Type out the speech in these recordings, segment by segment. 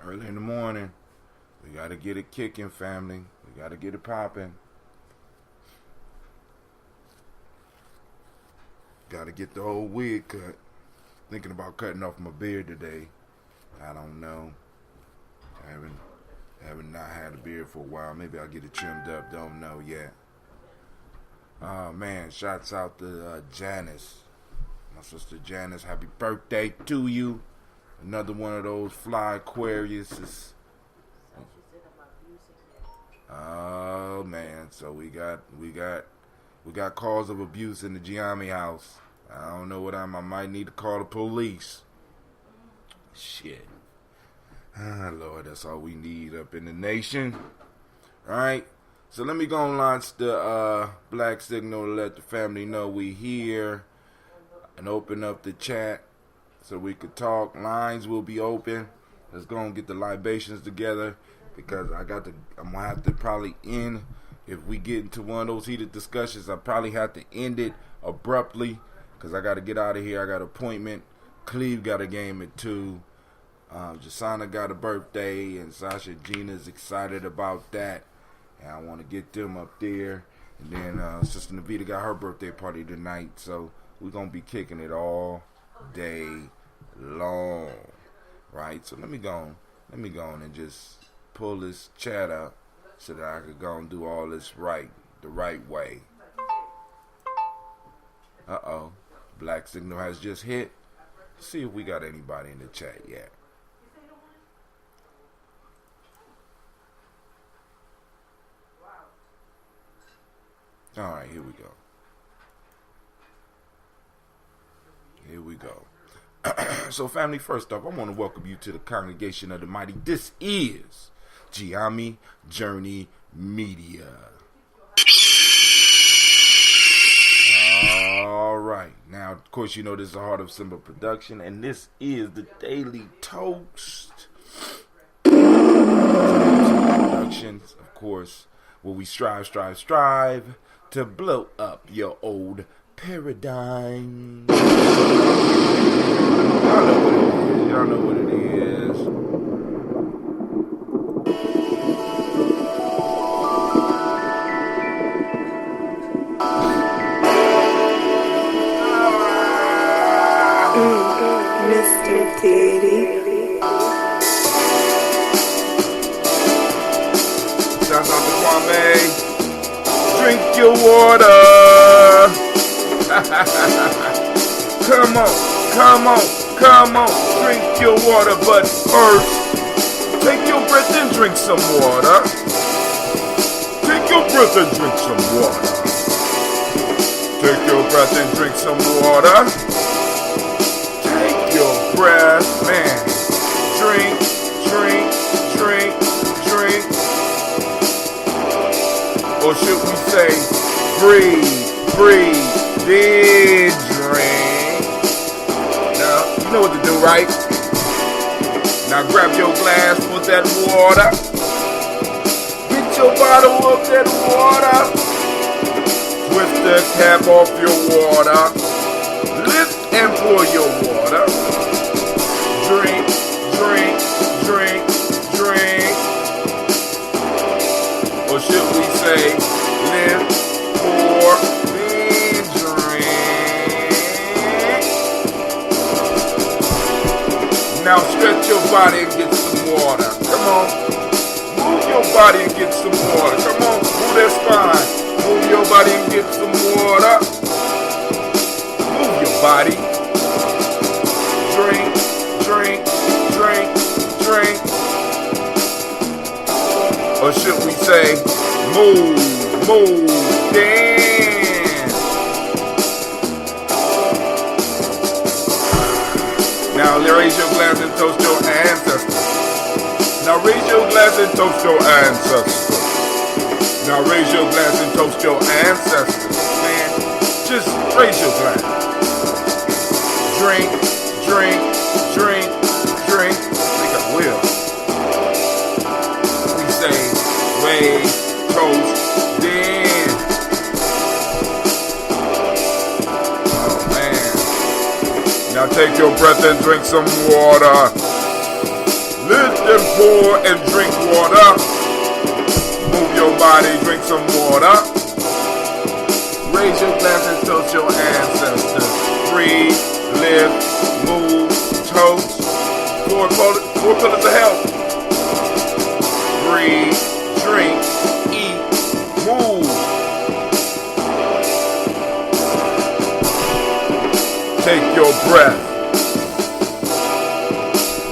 Early in the morning. We got to get it kicking, family. We got to get it popping. Got to get the old wig cut. Thinking about cutting off my beard today. I don't know. I haven't not had a beard for a while. Maybe I'll get it trimmed up. Don't know yet. Oh, man. Shouts out to Janice. My sister Janice. Happy birthday to you. Another one of those fly Aquariuses. Oh, man. So we got calls of abuse in the Gye-Nyame house. I don't know what I might need to call the police. Shit. Ah, Lord, that's all we need up in the nation. Alright? So let me go and launch the black signal to let the family know we here. And open up the chat so we could talk. Lines will be open. Let's go and get the libations together. Because I'm going to have to probably end. If we get into one of those heated discussions, I probably have to end it abruptly. Because I got to get out of here. I got an appointment. Cleve got a game at 2. Jasana got a birthday. And Sasha Gina's excited about that. And I want to get them up there. And then Sister Navita got her birthday party tonight. So we're going to be kicking it all day long. Right? So let me go on and just pull this chat up so that I could go and do all this the right way. Uh-oh. Black signal has just hit. Let's see if we got anybody in the chat yet. Alright, here we go. Here we go. So, family, first off, I want to welcome you to the Congregation of the Mighty. This is Gye-Nyame Journey Media. All right. Now, of course, you know this is a Heart of Simba production, and this is the Daily Toast. Productions, of course, where we strive to blow up your old paradigm. Y'all know what it is. Mr. Diddy. Shout out to Kwame. Drink your water. Come on. Drink your water, but first, take your breath and drink some water. Take your breath and drink some water. Take your breath and drink some water. Take your breath, man. Drink. Or should we say, breathe, then drink. Now, you know what to do, right? Now grab your glass with that water. Get your bottle of that water. Twist the cap off your water. Lift and pour your water. Drink. Or should we say, live, pour, then drink. Now stretch your body and get some water. Come on. Move your body and get some water. Come on. Move that spine. Move your body and get some water. Move your body. Drink. Or should we say, move, dance. Now raise your glass and toast your ancestors. Now raise your glass and toast your ancestors. Now raise your glass and toast your ancestors. Man, just raise your glass. Drink. Think I will. We say, raise, toast, then. Oh man. Now take your breath and drink some water. Lift and pour and drink water. Move your body, drink some water. Raise your glass and toast your ancestors. Breathe, live, move, toast. Four pillars of health. Breathe, drink, eat, move. Take your breath.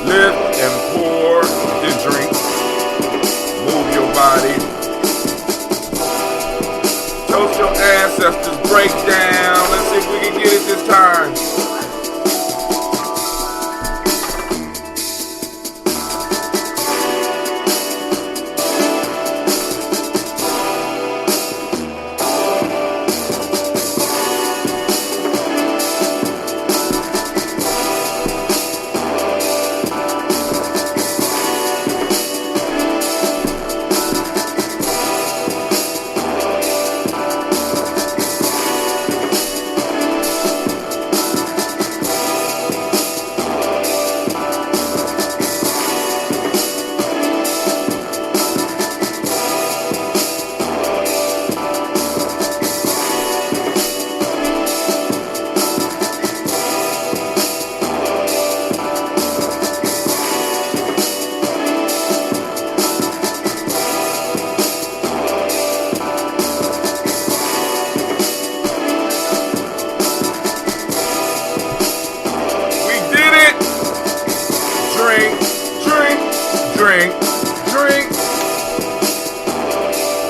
Lift and pour, then drink. Move your body. Toast your ancestors. Break down. Let's see if we can get it this time.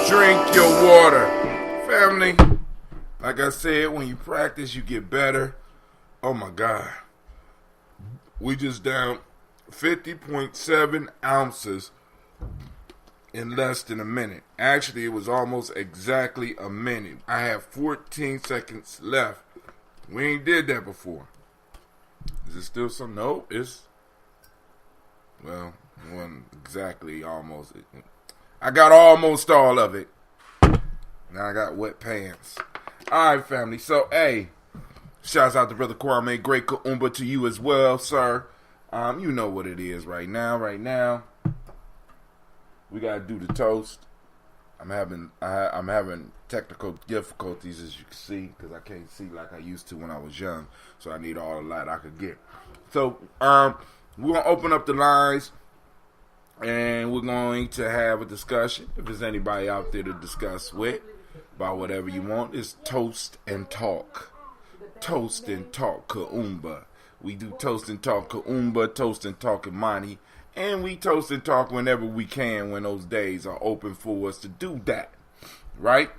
Drink your water. Family, like I said, when you practice, you get better. Oh my God. We just down 50.7 ounces in less than a minute. Actually, it was almost exactly a minute. I have 14 seconds left. We ain't did that before. Is it still some? Nope, well, wasn't exactly almost. I got almost all of it. Now I got wet pants. Alright, family. So, hey, shouts out to Brother Kwame. Great Kuumba to you as well, sir. You know what it is right now. Right now, we gotta do the toast. I'm having technical difficulties, as you can see, because I can't see like I used to when I was young. So I need all the light I could get. So, we're gonna open up the lines, and we're going to have a discussion. If there's anybody out there to discuss with about whatever you want, it's toast and talk. Toast and talk Kuumba. We do toast and talk Kuumba, toast and talk Imani, and we toast and talk whenever we can when those days are open for us to do that. Right?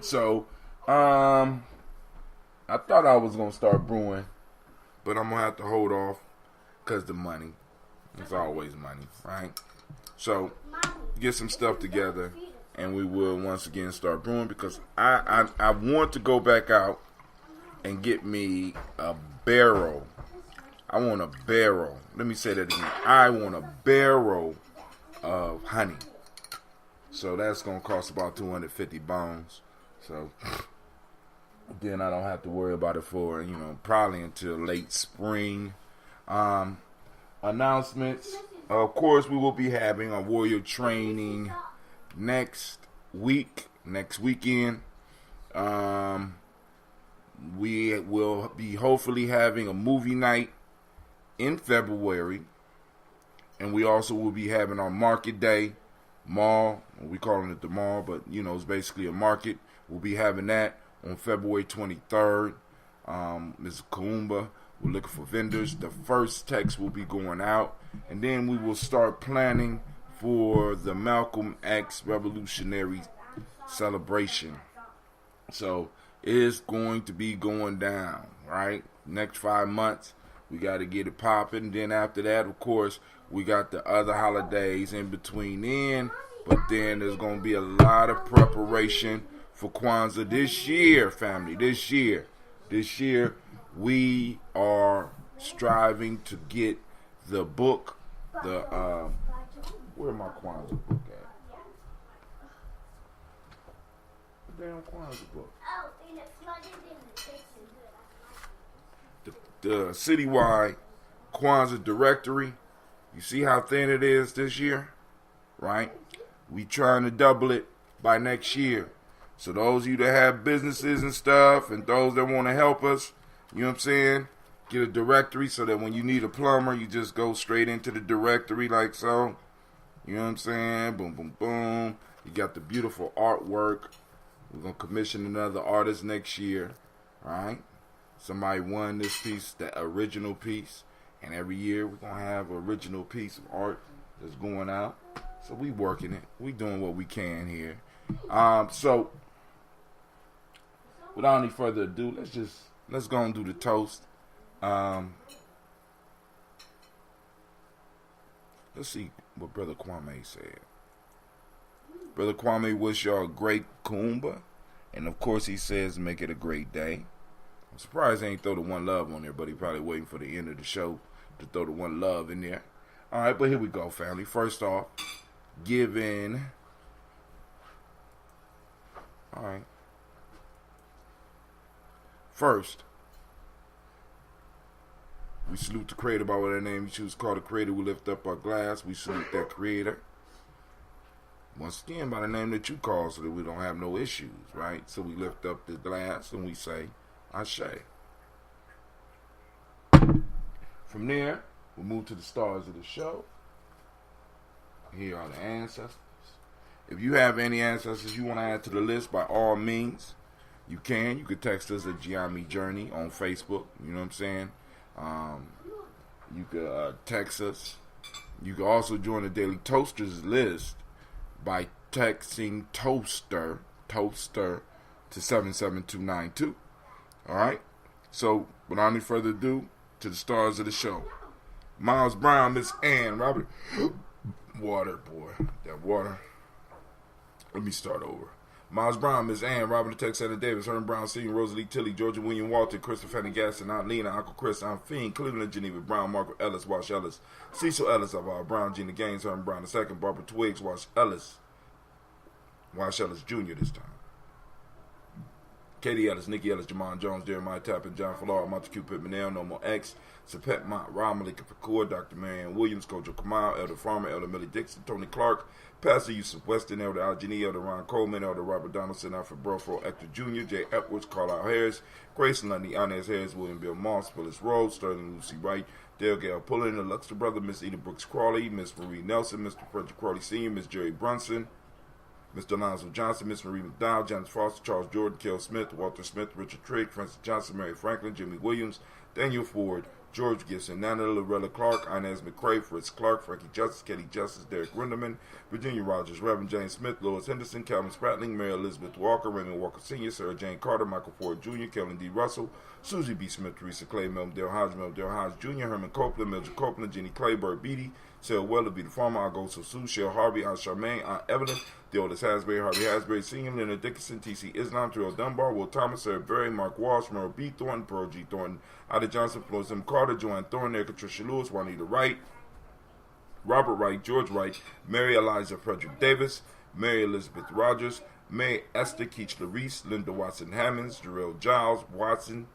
So, I thought I was going to start brewing, but I'm going to have to hold off because the money. It's always money, right? So, get some stuff together, and we will once again start brewing, because I want to go back out and get me a barrel. I want a barrel. Let me say that again. I want a barrel of honey. So that's going to cost about 250 bones. So then I don't have to worry about it for, probably until late spring. Announcements. Of course, we will be having a warrior training next weekend. We will be hopefully having a movie night in February. And we also will be having our market day, mall. We calling it the mall, but it's basically a market. We'll be having that on February 23rd. Ms. Kuumba, we're looking for vendors. The first text will be going out. And then we will start planning for the Malcolm X Revolutionary celebration. So it's going to be going down, right? Next 5 months, we got to get it popping. Then after that, of course, we got the other holidays in between then. But then there's going to be a lot of preparation for Kwanzaa this year, family. This year, we are striving to get the book, where my Kwanzaa book at? The damn Kwanzaa book. The citywide Kwanzaa directory. You see how thin it is this year, right? We trying to double it by next year. So those of you that have businesses and stuff, and those that want to help us, you know what I'm saying? Get a directory so that when you need a plumber, you just go straight into the directory like so. You know what I'm saying? Boom, boom, boom. You got the beautiful artwork. We're going to commission another artist next year. All right? Somebody won this piece, the original piece. And every year we're going to have an original piece of art that's going out. So we working it. We doing what we can here. So without any further ado, let's go and do the toast. Let's see what Brother Kwame said. Brother Kwame wish y'all a great Kuumba. And of course he says make it a great day. I'm surprised he ain't throw the one love on there, but he probably waiting for the end of the show to throw the one love in there. Alright, but here we go, family. First off, giving. Alright. First, we salute the creator by whatever name you choose to call the creator. We lift up our glass. We salute that creator. Once again, by the name that you call so that we don't have no issues, right? So we lift up the glass and we say, Ashe. From there, we'll move to the stars of the show. Here are the ancestors. If you have any ancestors you want to add to the list, by all means, you can. You could text us at Gye-Nyame Journey on Facebook. You know what I'm saying? You could text us. You can also join the Daily Toasters list by texting toaster to 77292. Alright? So, without any further ado, to the stars of the show. Miles Brown, Miss Ann, Robert. Water, boy. That water. Let me start over. Miles Brown, Miss Ann, Robert the Texana Davis, Herman Brown Sr., Rosalie Tilly, Georgia William Walter, Christopher Gaston, Aunt Lena, Uncle Chris, Aunt Fiend, Cleveland Geneva Brown, Margaret Ellis, Wash Ellis, Cecil Ellis, Alvar Brown, Gina Gaines, Herman Brown II, Barbara Twiggs, Wash Ellis Jr. this time. Katie Ellis, Nikki Ellis, Jamon Jones, Jeremiah Tappan, John Falar, Montecue Pittman, No More X, Sapet Mott, Rob Malika Fakur, Dr. Marianne Williams, Kojo Kamal, Elder Farmer, Elder Millie Dixon, Tony Clark, Pastor Yusuf Weston, Elder Algenie, Elder Ron Coleman, Elder Robert Donaldson, Alfred Brofro, Hector Jr., Jay Epwards, Carlisle Harris, Grace Lundy, Inez Harris, William Bill Moss, Phyllis Rhodes, Sterling Lucy Wright, Dale Gale Pullen, the Luxor Brother, Miss Eda Brooks Crawley, Miss Marie Nelson, Mr. Frederick Crawley Sr., Miss Jerry Brunson, Mr. Lonzo Johnson, Miss Marie McDowell, Janice Foster, Charles Jordan, Kel Smith, Walter Smith, Richard Trigg, Francis Johnson, Mary Franklin, Jimmy Williams, Daniel Ford, George Gibson, Nana Loretta Clark, Inez McCrae, Fritz Clark, Frankie Justice, Katie Justice, Derek Rinderman, Virginia Rogers, Reverend James Smith, Lois Henderson, Calvin Spratling, Mary Elizabeth Walker, Raymond Walker Sr., Sarah Jane Carter, Michael Ford Jr., Kellen D. Russell, Susie B. Smith, Teresa Clay, Melvin Dale Hodge Jr., Herman Copeland, Mildred Copeland, Jenny Clay, Bird Beatty, Sarah Weller, B. the Farmer, Augusto Sue, Shell Harvey, Aunt Charmaine, Aunt Evelyn, the oldest Hasbury, Harvey Hasbury Sr., Leonard Dickinson, T.C. Islam, Terrell Dunbar, Will Thomas, Sarah Berry, Mark Walsh, Merle B. Thornton, Pearl G. Thornton, Ida Johnson, Florence M. Carter, Joanne Thornton, Erica Tricia Lewis, Juanita Wright, Robert Wright, George Wright, Mary Eliza Frederick Davis, Mary Elizabeth Rogers, May Esther Keach Larice, Linda Watson Hammonds, Jarrell Giles, Watson,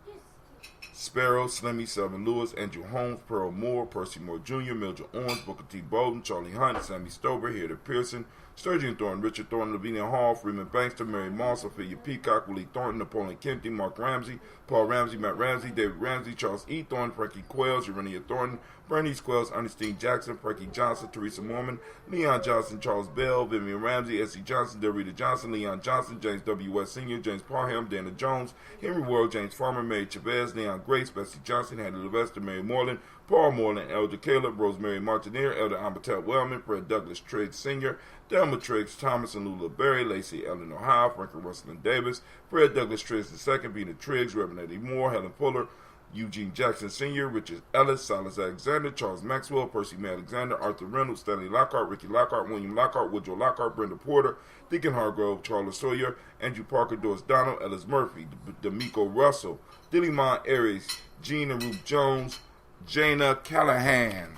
Sparrow, Slimmy, Selvin Lewis, Andrew Holmes, Pearl Moore, Percy Moore Jr., Mildred Owens, Booker T. Bowden, Charlie Hunt, Sammy Stover, Heather Pearson, Sturgeon Thornton, Richard Thornton, Lavinia Hall, Freeman Bankster, Mary Moss, Ophelia Peacock, Willie Thornton, Napoleon Kempty, Mark Ramsey, Paul Ramsey, Matt Ramsey, David Ramsey, Charles E. Thornton, Frankie Quells, Urania Thornton, Bernice Quells, Ernestine Jackson, Frankie Johnson, Teresa Mormon, Leon Johnson, Charles Bell, Vivian Ramsey, S.C. Johnson, Delrita Johnson, Leon Johnson, James W. West Sr., James Parham, Dana Jones, Henry World, James Farmer, Mary Chavez, Leon Grace, Bessie Johnson, Hattie Levester, Mary Moreland, Paul Moreland, Elder Caleb, Rosemary Martineer, Elder Ambatel Wellman, Fred Douglas Triggs Sr., Delma Triggs, Thomas and Lula Berry, Lacey Ellen Ohio, Franklin Russell Davis, Fred Douglas Triggs II, Bina Triggs, Reverend Eddie Moore, Helen Fuller, Eugene Jackson Sr., Richard Ellis, Silas Alexander, Charles Maxwell, Percy May Alexander, Arthur Reynolds, Stanley Lockhart, Ricky Lockhart, William Lockhart, Woodrow Lockhart, Brenda Porter, Deacon Hargrove, Charles Sawyer, Andrew Parker, Doris Donald, Ellis Murphy, D'Amico Russell, Dillimon Aries, Jean and Ruth Jones, Jana Callahan,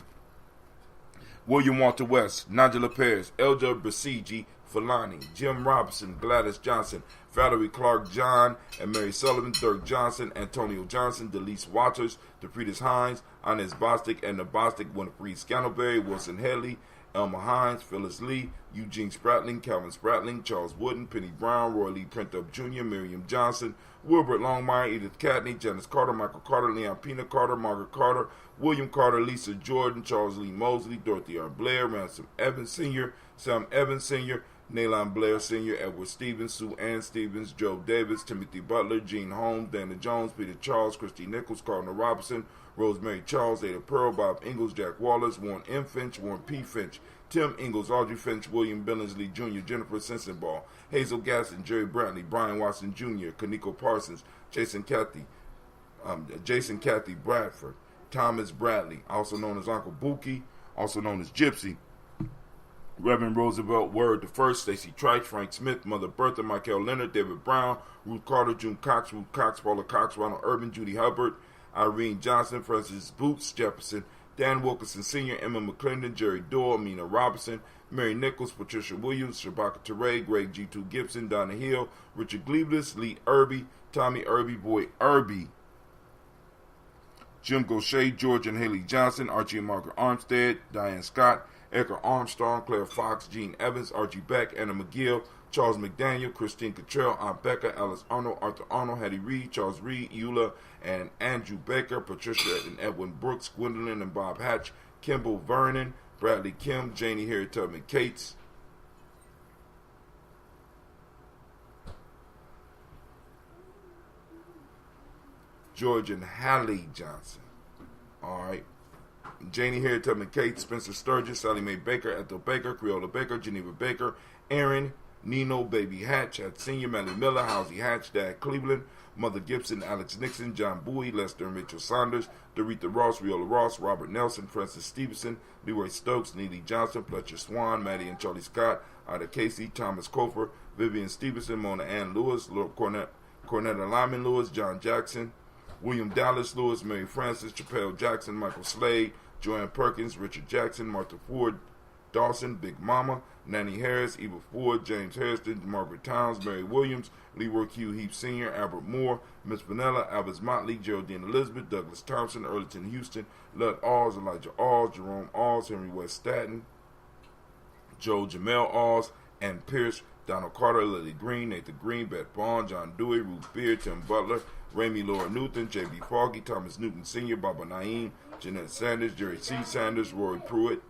William Walter West, Nigel Perez, Elder Basiji, Falani, Jim Robinson, Gladys Johnson, Valerie Clark John and Mary Sullivan, Dirk Johnson, Antonio Johnson, Delise Waters, DePretis Hines, Inez Bostic, Edna Bostic, Winifred Scantleberry, Wilson Headley, Elmer Hines, Phyllis Lee, Eugene Spratling, Calvin Spratling, Charles Wooden, Penny Brown, Roy Lee Printup Jr., Miriam Johnson, Wilbert Longmire, Edith Catney, Janice Carter, Michael Carter, Leon Pina Carter, Margaret Carter, William Carter, Lisa Jordan, Charles Lee Mosley, Dorothy R. Blair, Ransom Evans Sr., Sam Evans Sr., Nalon Blair Sr., Edward Stevens, Sue Ann Stevens, Joe Davis, Timothy Butler, Gene Holmes, Dana Jones, Peter Charles, Christy Nichols, Cardinal Robinson, Rosemary Charles, Ada Pearl, Bob Ingalls, Jack Wallace, Warren M. Finch, Warren P. Finch, Tim Ingalls, Audrey Finch, William Billingsley Jr., Jennifer Sensenball, Hazel Gasson, Jerry Brantley, Brian Watson Jr., Kaniko Parsons, Jason Cathy Bradford, Thomas Bradley, also known as Uncle Buki, also known as Gypsy, Reverend Roosevelt Word the First, Stacey Trice, Frank Smith, Mother Bertha, Michael Leonard, David Brown, Ruth Carter, June Cox, Ruth Cox, Paula Cox, Ronald Urban, Judy Hubbard, Irene Johnson, Francis Boots Jefferson, Dan Wilkinson Sr., Emma McClendon, Jerry Doyle, Amina Robinson, Mary Nichols, Patricia Williams, Shabaka Teray, Greg G2 Gibson, Donna Hill, Richard Gleeblis, Lee Irby, Tommy Irby, Boy Irby, Jim Gaucher, George and Haley Johnson, Archie and Margaret Armstead, Diane Scott, Edgar Armstrong, Claire Fox, Gene Evans, Archie Beck, Anna McGill, Charles McDaniel, Christine Cottrell, Aunt Becca, Alice Arnold, Arthur Arnold, Hattie Reed, Charles Reed, Eula and Andrew Baker, Patricia and Edwin Brooks, Gwendolyn and Bob Hatch, Kimball Vernon, Bradley Kim, Janie Harry Tubman Cates, George and Hallie Johnson. All right. Janie Harry Tubman Cates, Spencer Sturgis, Sally Mae Baker, Ethel Baker, Creola Baker, Geneva Baker, Aaron, Nino, Baby Hatch, Hatch Sr., Melly Miller, Housie Hatch, Dad Cleveland, Mother Gibson, Alex Nixon, John Bowie, Lester and Mitchell Saunders, Doretha Ross, Riola Ross, Robert Nelson, Francis Stevenson, Leroy Stokes, Neely Johnson, Fletcher Swan, Maddie and Charlie Scott, Ida Casey, Thomas Cofer, Vivian Stevenson, Mona Ann Lewis, Lord Cornetta Lyman Lewis, John Jackson, William Dallas Lewis, Mary Francis, Chappelle Jackson, Michael Slade, Joanne Perkins, Richard Jackson, Martha Ford, Dawson, Big Mama, Nanny Harris, Eva Ford, James Harrison, Margaret Towns, Mary Williams, Leroy Q. Heap Sr., Albert Moore, Miss Vanilla, Albert Motley, Geraldine Elizabeth, Douglas Thompson, Earlington Houston, Lud Alls, Elijah Alls, Jerome Alls, Henry West Staten, Joe Jamel Alls, and Pierce, Donald Carter, Lily Green, Nathan Green, Beth Bond, John Dewey, Ruth Beard, Tim Butler, Ramey Laura Newton, J.B. Foggy, Thomas Newton Sr., Baba Naeem, Jeanette Sanders, Jerry C. Sanders, Roy Pruitt,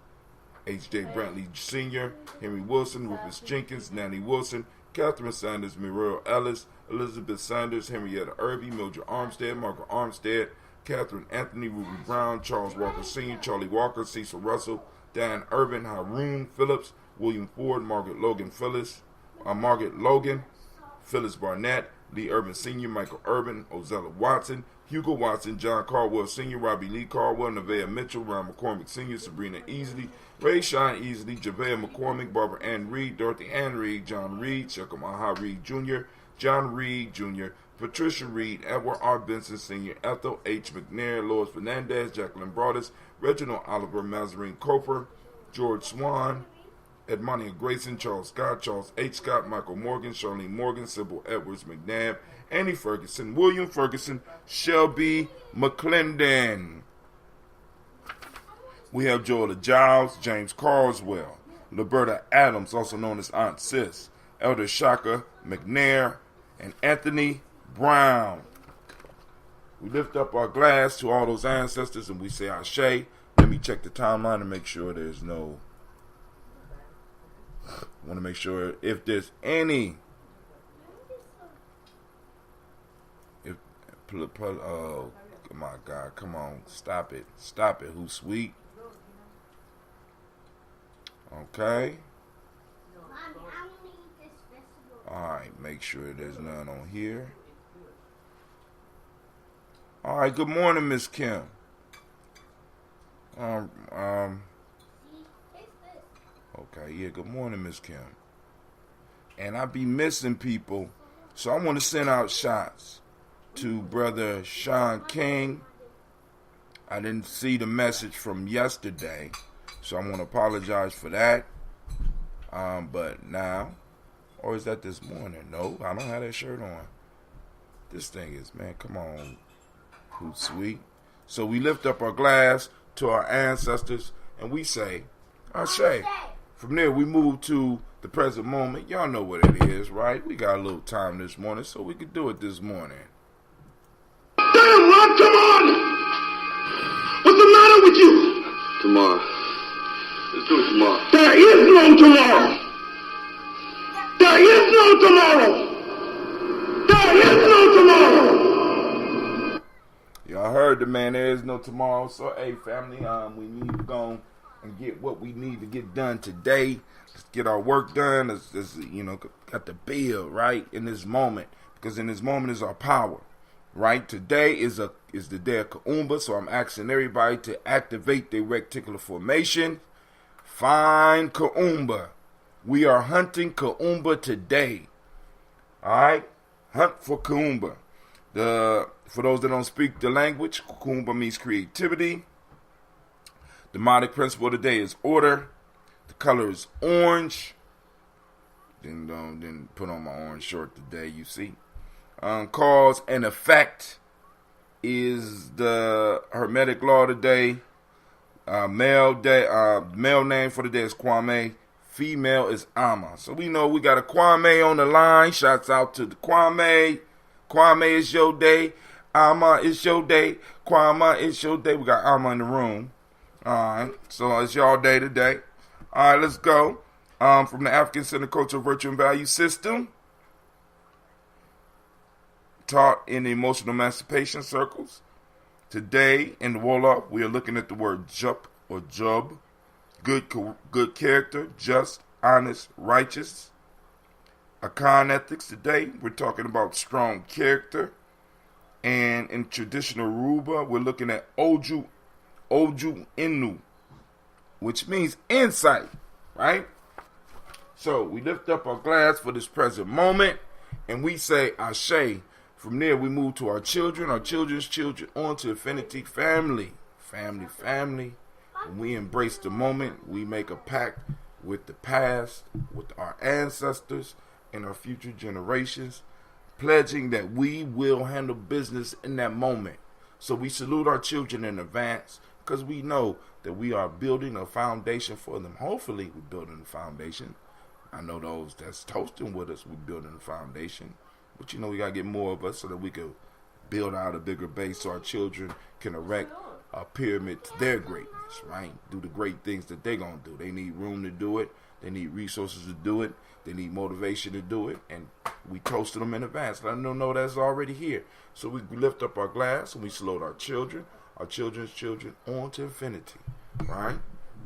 H.J. Brantley Sr., Henry Wilson, Rufus Jenkins, Nanny Wilson, Catherine Sanders, Muriel Ellis, Elizabeth Sanders, Henrietta Irby, Mildred Armstead, Margaret Armstead, Catherine Anthony, Ruby Brown, Charles Walker Sr., Charlie Walker, Cecil Russell, Dan Urban, Haroon Phillips, William Ford, Margaret Logan, Phyllis Barnett, Lee Urban Sr., Michael Urban, Ozella Watson, Hugo Watson, John Caldwell Sr., Robbie Lee Caldwell, Nevaeh Mitchell, Ron McCormick Sr., Sabrina Easley, Ray Shine Easley, Javea McCormick, Barbara Ann Reed, Dorothy Ann Reed, John Reed, Shekham Aha Reed Jr., John Reed Jr., Patricia Reed, Edward R. Benson Sr., Ethel H. McNair, Lois Fernandez, Jacqueline Broadus, Reginald Oliver, Mazarine Cofer, George Swan, Edmonia Grayson, Charles Scott, Charles H. Scott, Michael Morgan, Charlene Morgan, Sybil Edwards McNabb, Annie Ferguson, William Ferguson, Shelby McClendon. We have Joella Giles, James Carswell, Liberta Adams, also known as Aunt Sis, Elder Shaka McNair, and Anthony Brown. We lift up our glass to all those ancestors and we say Ashe. Let me check the timeline to make sure there's no... I want to make sure if there's any... Oh, my God, come on. Stop it. Stop it. Who's sweet? Okay. Alright, make sure there's none on here. Alright, good morning, Miss Kim. Okay, yeah, good morning, Miss Kim. And I be missing people, so I want to send out shots to Brother Sean King. I didn't see the message from yesterday, so I want to apologize for that. But now, or is that this morning? No, I don't have that shirt on. This thing is, man, come on, who's sweet. So we lift up our glass to our ancestors and we say, Ashe. From there, we move to the present moment. Y'all know what it is, right? We got a little time this morning, so we could do it this morning. Damn, Rob, come on! What's the matter with you? Tomorrow. Let's do it tomorrow. There is no tomorrow! There is no tomorrow! There is no tomorrow! Y'all heard the man, there is no tomorrow. So, hey, family, we need to go and get what we need to get done today. Let's get our work done. Let's got to build, right, in this moment. Because in this moment is our power, right? Today is the day of Kuumba, so I'm asking everybody to activate their reticular formation. Find Kuumba. We are hunting Kuumba today. All right? Hunt for Kuumba. For those that don't speak the language, Kuumba means creativity. The demonic principle of the day is order. The color is orange. Didn't put on my orange short today, you see. Cause and effect is the Hermetic law today. Male name for the day is Kwame. Female is Ama. So we know we got a Kwame on the line. Shouts out to the Kwame. Kwame, it's your day. Ama, it's your day. Kwame, it's your day. We got Ama in the room. Alright, so it's y'all day today. Alright, let's go. From the African Center Culture Virtue and Value System. Taught in the emotional emancipation circles. Today in the Wolof, we are looking at the word jup or jub. Good character, just, honest, righteous. Akan ethics today, we're talking about strong character. And in traditional Yoruba, we're looking at Oju Inu, which means insight, right? So we lift up our glass for this present moment, and we say Ashe. From there, we move to our children, our children's children, on to infinity, family. When we embrace the moment, we make a pact with the past, with our ancestors, and our future generations, pledging that we will handle business in that moment. So we salute our children in advance because we know that we are building a foundation for them. Hopefully, we're building a foundation. I know those that's toasting with us, we're building a foundation. But we got to get more of us so that we can build out a bigger base so our children can erect a pyramid to their greatness, right? Do the great things that they're going to do. They need room to do it. They need resources to do it. They need motivation to do it. And we toasted them in advance. Let them know that's already here. So we lift up our glass and we salute our children, our children's children, on to infinity, right?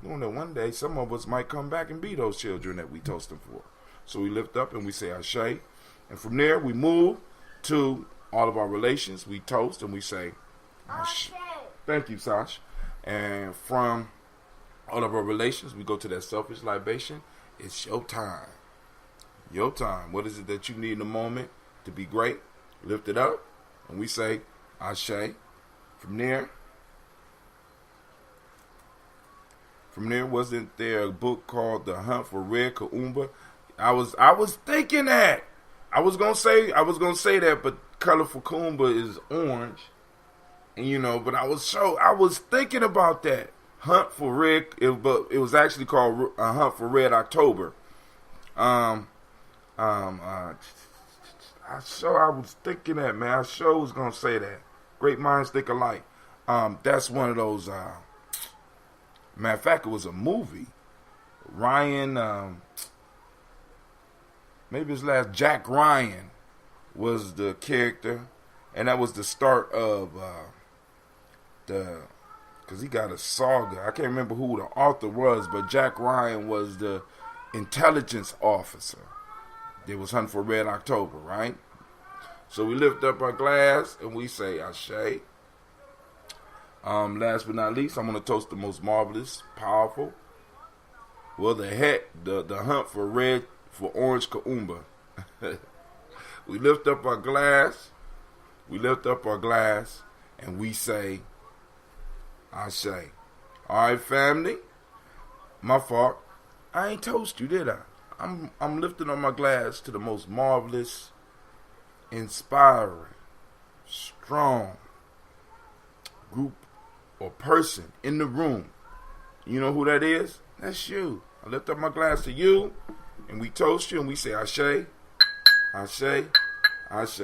You know, one day some of us might come back and be those children that we toast them for. So we lift up and we say Ashe. And from there, we move to all of our relations. We toast and we say, Ashe. Thank you, Sash. And from all of our relations, we go to that selfish libation. It's your time. Your time. What is it that you need in a moment to be great? Lift it up. And we say, Ashe. From there, wasn't there a book called The Hunt for Red Kuumba? I was thinking that. I was gonna say that, but colorful Kuumba is orange, and but I was thinking about that Hunt for Red. But it was actually called Hunt for Red October. I was thinking that, man. I was gonna say that. Great minds think alike. That's one of those. Matter of fact, it was a movie. Ryan. Maybe his last, Jack Ryan, was the character, and that was the start of because he got a saga. I can't remember who the author was, but Jack Ryan was the intelligence officer. It was Hunt for Red October, right? So we lift up our glass and we say Ashe. Last but not least, I'm going to toast the most marvelous, powerful, the hunt for orange Kuumba. We lift up our glass, and we say, Ashe. Alright, family, my fault. I ain't toast you, did I? I'm lifting up my glass to the most marvelous, inspiring, strong group or person in the room, you know who that is? That's you. I lift up my glass to you, and we toast you, and we say, Ashe, Ashe, Ashe.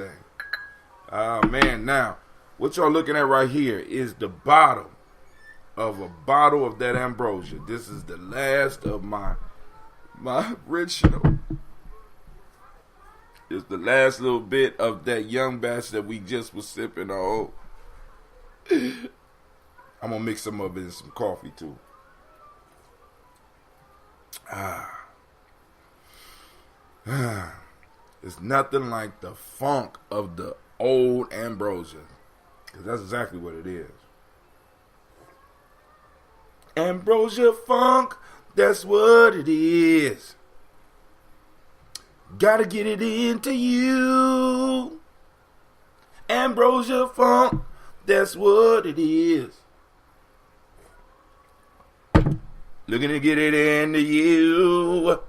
Oh, man. Now, what y'all looking at right here is the bottom of a bottle of that ambrosia. This is the last of my original. It's the last little bit of that young batch that we just was sipping on. I'm going to mix some of it in some coffee, too. It's nothing like the funk of the old ambrosia. Because that's exactly what it is. Ambrosia funk, that's what it is. Gotta get it into you. Ambrosia funk, that's what it is. Looking to get it into you.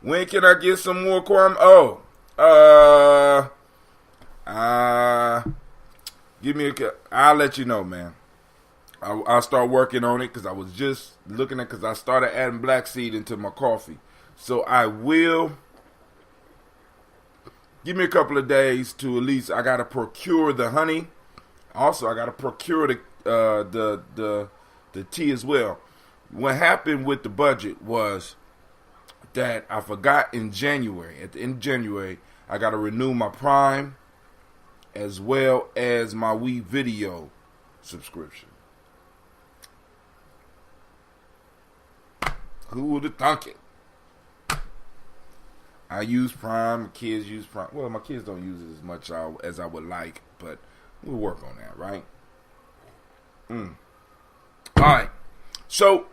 When can I get some more Kuumba? Give me I'll let you know, man. I'll start working on it because I was just looking at, because I started adding black seed into my coffee. So I will. Give me a couple of days to at least, I got to procure the honey. Also, I got to procure the tea as well. What happened with the budget was that I forgot in January. At the end of January, I got to renew my Prime as well as my Wii Video subscription. Who would have thunk it? I use Prime. My kids use Prime. Well, my kids don't use it as much as I would like, but we'll work on that, right? All right. So,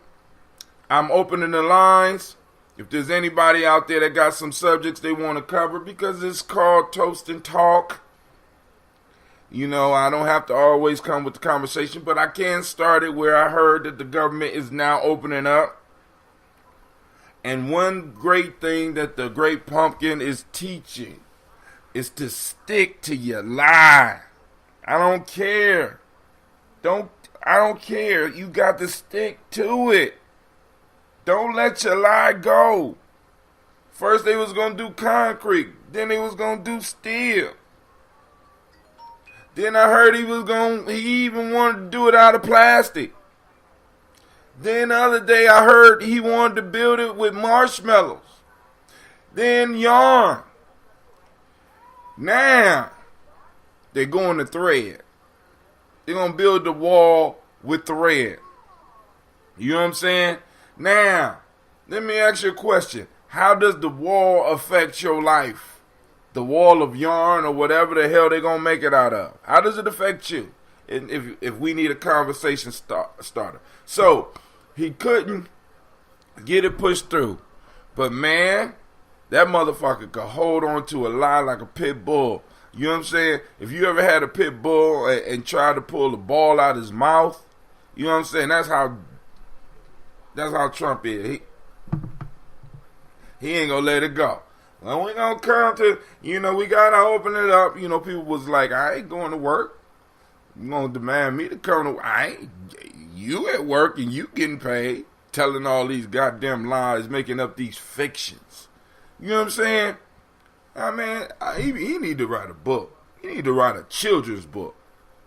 I'm opening the lines. If there's anybody out there that got some subjects they want to cover, because it's called Toast and Talk. You know, I don't have to always come with the conversation, but I can start it where I heard that the government is now opening up. And one great thing that the Great Pumpkin is teaching is to stick to your lie. I don't care. I don't care. You got to stick to it. Don't let your lie go. First they was going to do concrete. Then they was going to do steel. Then I heard he even wanted to do it out of plastic. Then the other day I heard he wanted to build it with marshmallows. Then yarn. Now they're going to thread. They're going to build the wall with thread. You know what I'm saying? Now, let me ask you a question. How does the wall affect your life? The wall of yarn or whatever the hell they're going to make it out of. How does it affect you? And if we need a conversation starter. So, he couldn't get it pushed through. But man, that motherfucker could hold on to a lie like a pit bull. You know what I'm saying? If you ever had a pit bull and tried to pull the ball out of his mouth, you know what I'm saying? That's how Trump is. He ain't gonna let it go. Well, we gonna come to, we gotta open it up. People was like, I ain't going to work. You gonna demand me to come to, you at work and you getting paid, telling all these goddamn lies, making up these fictions. You know what I'm saying? He need to write a book. He need to write a children's book.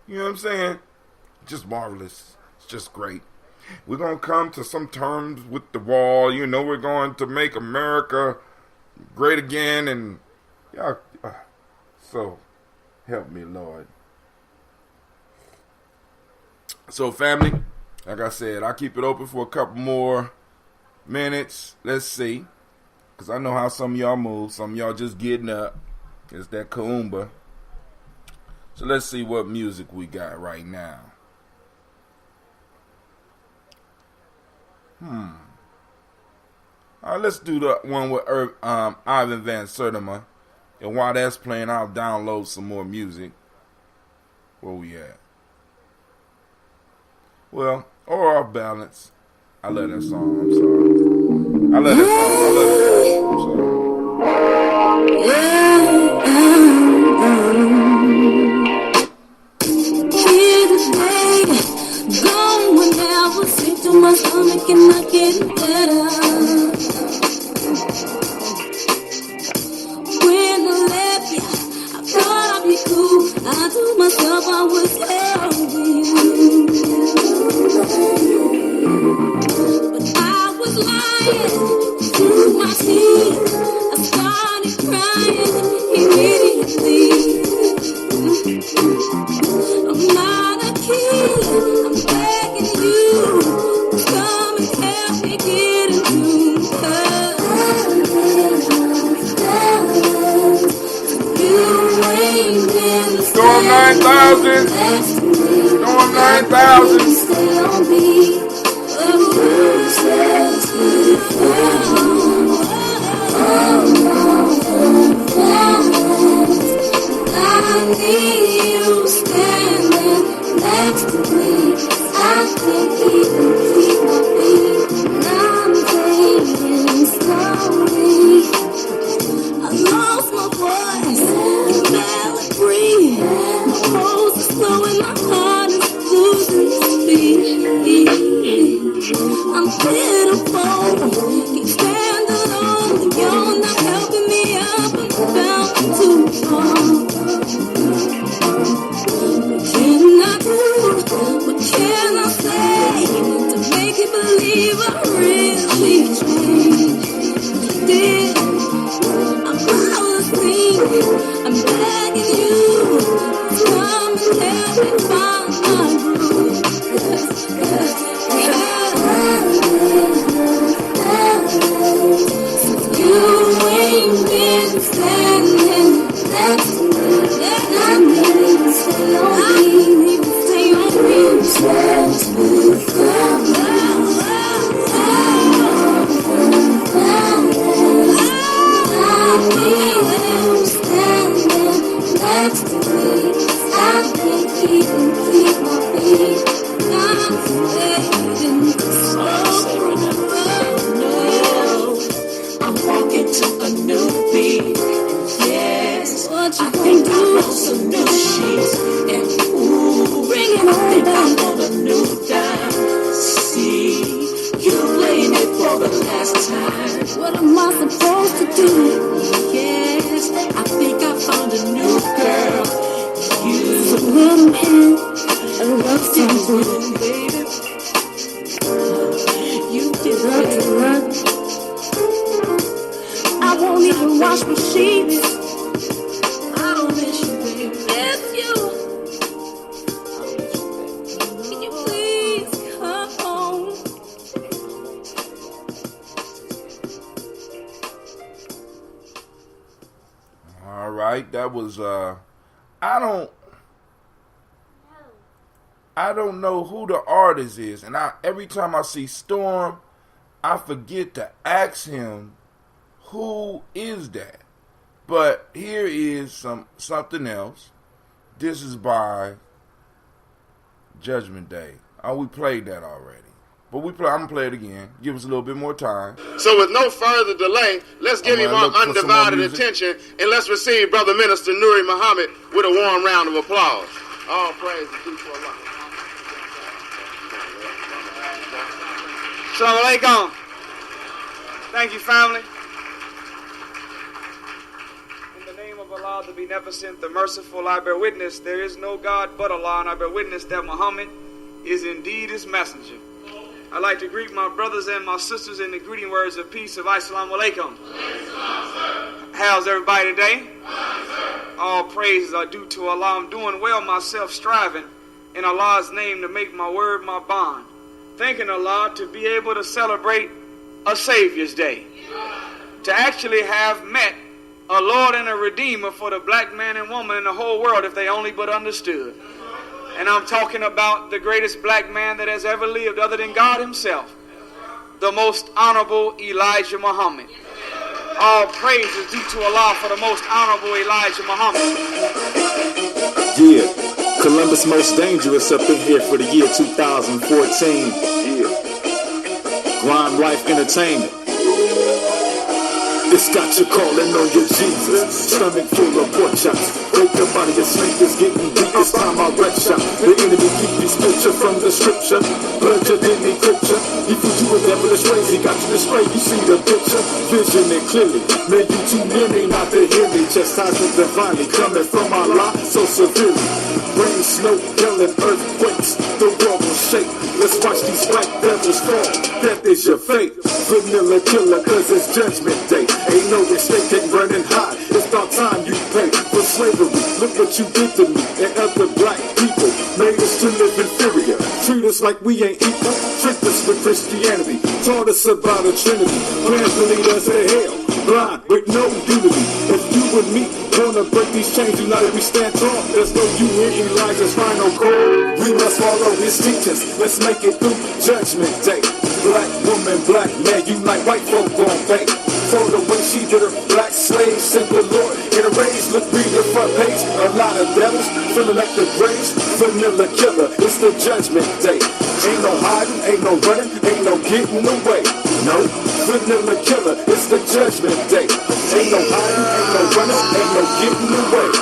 You know what I'm saying? Just marvelous. It's just great. We're going to come to some terms with the wall. We're going to make America great again. And, so, help me, Lord. So, family, like I said, I'll keep it open for a couple more minutes. Let's see. Because I know how some of y'all move. Some of y'all just getting up. It's that Kuumba. So, let's see what music we got right now. All right, let's do the one with Ivan Van Sertima. And while that's playing, I'll download some more music. Where we at? Well, or I'll balance. I love that song. I'm sorry. I love that song. I'm sorry. thinking I'm getting better. When I left you, I thought I'd be cool. I told myself I was helping you, but I was lying through my teeth. I started crying immediately. I'm not a kid, I'm begging you, come and help me get into you ain't been Storm 9,000. Storm 9,000. stay on me. I need you standing next to me. I can't even keep my feet. I'm fading slowly. I lost my voice, can barely breathe. My pulse is slow and my heart is losing speed. I'm pitiful, keep standing on. You're not helping me up, I'm bound too far. What can I do? What can I say to make you believe I really changed? Did I'm policy, I'm begging you, come and help me find my groove. You ain't been standing next to me. I need to stay on me. Stay on me. Stay next to me. I can't even keep my feet. I'm fading I'm walking to a new beat. Yes, what you I think gonna I do? wrote some new sheets. And ooh, Bring it I think I on. want a new dime. See, you playing it for the last time. What am I supposed to do? Yes, I think I found a new girl. It's a You little hint of love didn't something. win, baby. You did Love it. to run. I won't even wash my sheets. I don't miss you, baby. Miss you. Can you please come home? All right, that was I don't know who the artist is, and every time I see Storm, I forget to ask him who is that. But here is something else. This is by Judgment Day. Oh, we played that already. But I'm going to play it again. Give us a little bit more time. So with no further delay, let's give him our look for some more undivided music. attention, and let's receive Brother Minister Nuri Muhammad with a warm round of applause. All praise is due to Allah. Assalamu alaikum. Thank you, family. In the name of Allah, the Beneficent, the Merciful, I bear witness there is no God but Allah, and I bear witness that Muhammad is indeed his messenger. I'd like to greet my brothers and my sisters in the greeting words of peace of Assalamu alaikum. How's everybody today? All praises are due to Allah. I'm doing well myself, striving in Allah's name to make my word my bond. Thanking Allah to be able to celebrate a Savior's Day. To actually have met a Lord and a Redeemer for the black man and woman in the whole world if they only but understood. And I'm talking about the greatest black man that has ever lived other than God himself. The most honorable Elijah Muhammad. All praise is due to Allah for the most honorable Elijah Muhammad. Yeah, Columbus Most Dangerous up in here for the year 2014. Yeah. Grime Life Entertainment. It's got you calling on your Jesus. Stomach full of pork chops. Wake up out of your sleep, it's getting deep. It's time I red shot. The enemy keep you scripture from the scripture. Blood you didn't encrypt you. He put you in devilish ways. He got you this way. You see the picture, vision it clearly. Man, you too many not to hear me. Chastisement divinely coming from Allah so severely. Rain, snow, hell, and earthquakes. The world will shake. Let's watch these white devils fall. Death is your fate. Vanilla killer, cause it's judgment day. Ain't no mistake, ain't running high. It's about time you pay for slavery. Look what you did to me and other black people. Made us to live inferior. Treat us like we ain't equal. Tricked us with Christianity. Taught us about a trinity. Plans to lead us to hell. Blind with no unity. If you and me gonna break these chains, united we stand tall. There's no you in Elijah's final call. We must follow his teachings. Let's make it through Judgment Day. Black woman, black man, unite, white folk gon' pay. For the way she did her black slaves, sent the Lord in a rage. Look, read the front page. A lot of devils filling up the graves. Vanilla killer, it's the Judgment Day. Ain't no hiding, ain't no running, ain't no getting away. No, vanilla killer, it's the Judgment Day. Ain't no hiding, ain't no running, ain't no getting away.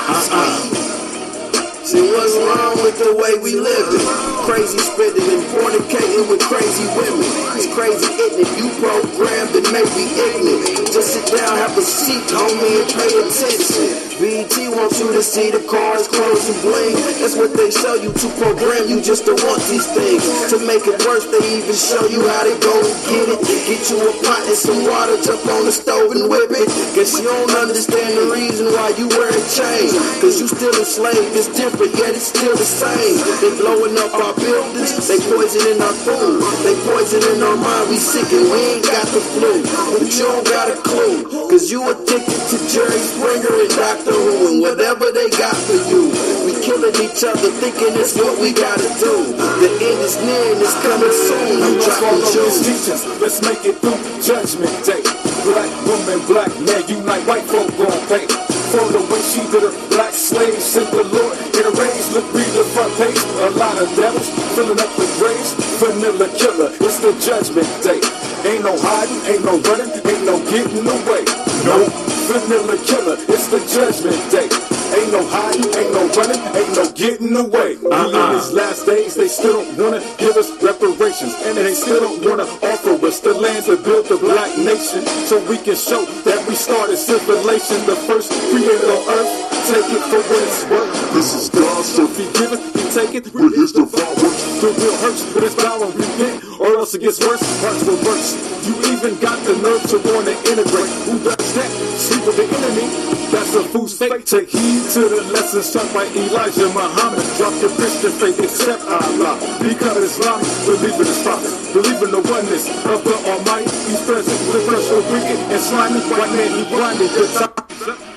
See what's wrong with the way we living? Crazy spending and fornicating with crazy women. It's crazy ignorant, you programmed and make me ignorant. Just sit down, have a seat, homie, and pay attention. BET wants you to see the cars, clothes, and bling. That's what they show you to program you just to want these things. To make it worse, they even show you how to go and get it. Get you a pot and some water, jump on the stove and whip it. Guess you don't understand the reason why you wearing chains. Cause you still enslaved, it's different, yet it's still the same. They blowing up our buildings, they poisoning our food. They poisoning our mind, we sick and we ain't got the flu. But you don't got a clue, cause you addicted to Jerry Springer and Dr. Who and whatever they got for you. We killing each other thinking it's what we gotta do. The end is near and it's coming soon. I'm dropping teachers. Let's make it through Judgment Day. Black woman, black man, unite, white folk gon' pay. For the way she did her black slaves, sent the Lord in a rage. Look, read the front page. A lot of devils filling up the graves. Vanilla killer, it's the Judgment Day. Ain't no hiding, ain't no running, ain't no getting away. No, vanilla killer, it's the Judgment Day. Ain't no hiding, ain't no running, ain't no getting away. In these last days, they still don't wanna give us reparations, and they still don't wanna offer us the land to build the black nation, so we can show that we started civilization, the first created on earth. Take it for what it's worth. This is God, so if you give it, you take it. Well, here's the power. The real hurts, but it's power. Repent, or else it gets worse. Hearts will burst. You even got the nerve to want to integrate. Who does that? Sleep with the enemy. That's a fool's fate. Take heed to the lessons taught by Elijah Muhammad. Drop your Christian faith, accept Allah. Become Islamic, believe in His prophet. Believe in the oneness of the Almighty. He's present, the flesh will bring it. And slimy, white man, he blinded. Good time.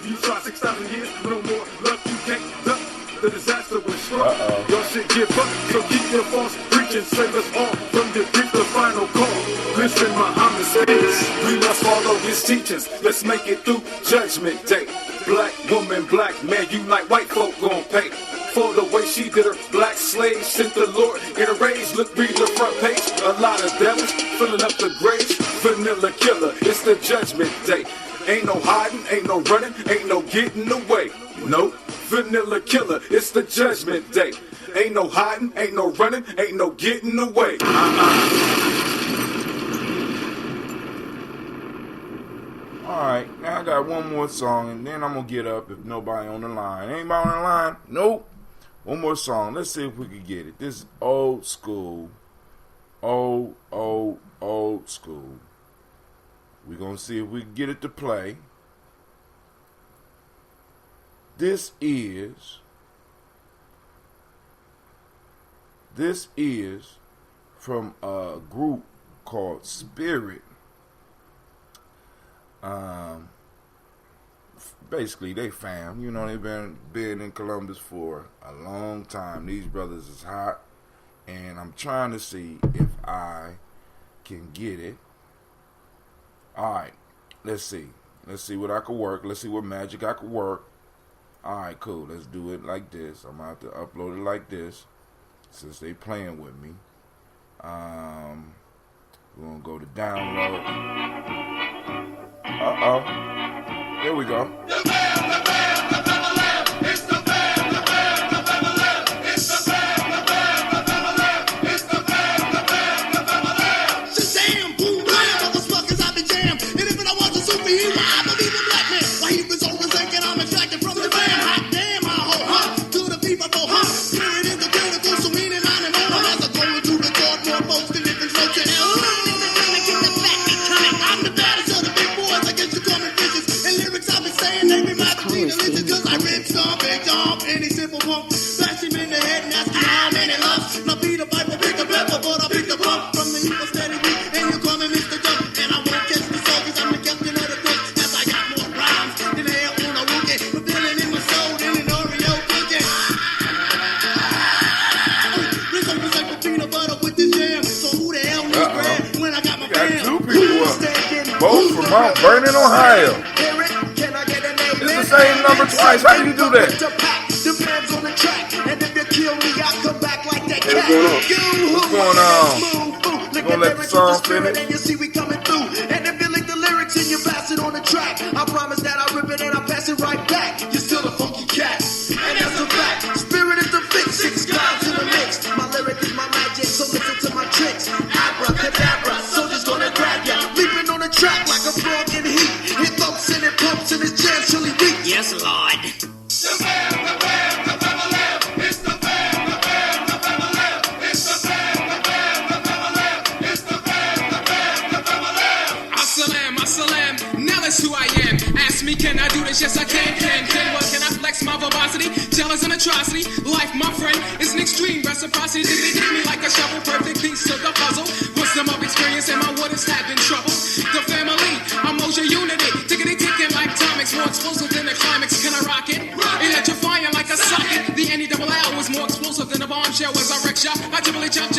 You try 6,000 years, no more love, you can't duck. The disaster was strong. Y'all should give up, so keep your false preaching. Save us all from your grief, the final call. Listen, Muhammad says, we must follow his teachings. Let's make it through Judgment Day. Black woman, black man, unite, white folk gon' pay. For the way she did her black slaves, sent the Lord in a rage. Look, read the front page. A lot of devils filling up the graves. Vanilla killer, it's the Judgment Day. Ain't no hiding, ain't no running, ain't no getting away. Nope, vanilla killer, it's the Judgment Day. Ain't no hiding, ain't no running, ain't no getting away. Alright, now I got one more song and then I'm gonna get up if nobody on the line. Anybody on the line? Nope. One more song. Let's see if we can get it. This is old school. Old school. We're going to see if we can get it to play. This is from a group called Spirit. Basically, they fam. You know, they've been in Columbus for a long time. These brothers is hot. And I'm trying to see if I can get it. Alright, let's see. Let's see what I can work. Let's see what magic I can work. Alright, cool. Let's do it like this. I'm going to have to upload it like this, since they playing with me. We're going to go to download. Uh-oh. Here we go. Both from Mount Vernon, Ohio. It's the same number twice. How do you do that? What's going on? You gonna let the song finish? And if you lick the lyrics and you pass it on the track, I promise that I rip it and I pass it right back. You're still a funky cat, and that's a fact. Spirit is the fix, 6 guys in the mix. My lyric is my magic, so listen to my tricks. Abracadabra, soldiers gonna grab ya. Leaping on the track like a frog in heat. It thumps and it pumps and it's jams till he weak. Yes, Lord. Who I am. Ask me, can I do this? Yes, I can. What can I flex my verbosity? Jealous and atrocity. Life, my friend, is an extreme reciprocity. They hit me like a shovel, perfect piece of the puzzle. Wisdom of experience and my wood is having trouble. The family, emotion, unity. Tickety ticking like atomics, more explosive than the climax. Can I rock it? Electrifying like a socket. The N-E-double-L is more explosive than a bombshell as I wreck shop. I typically chop.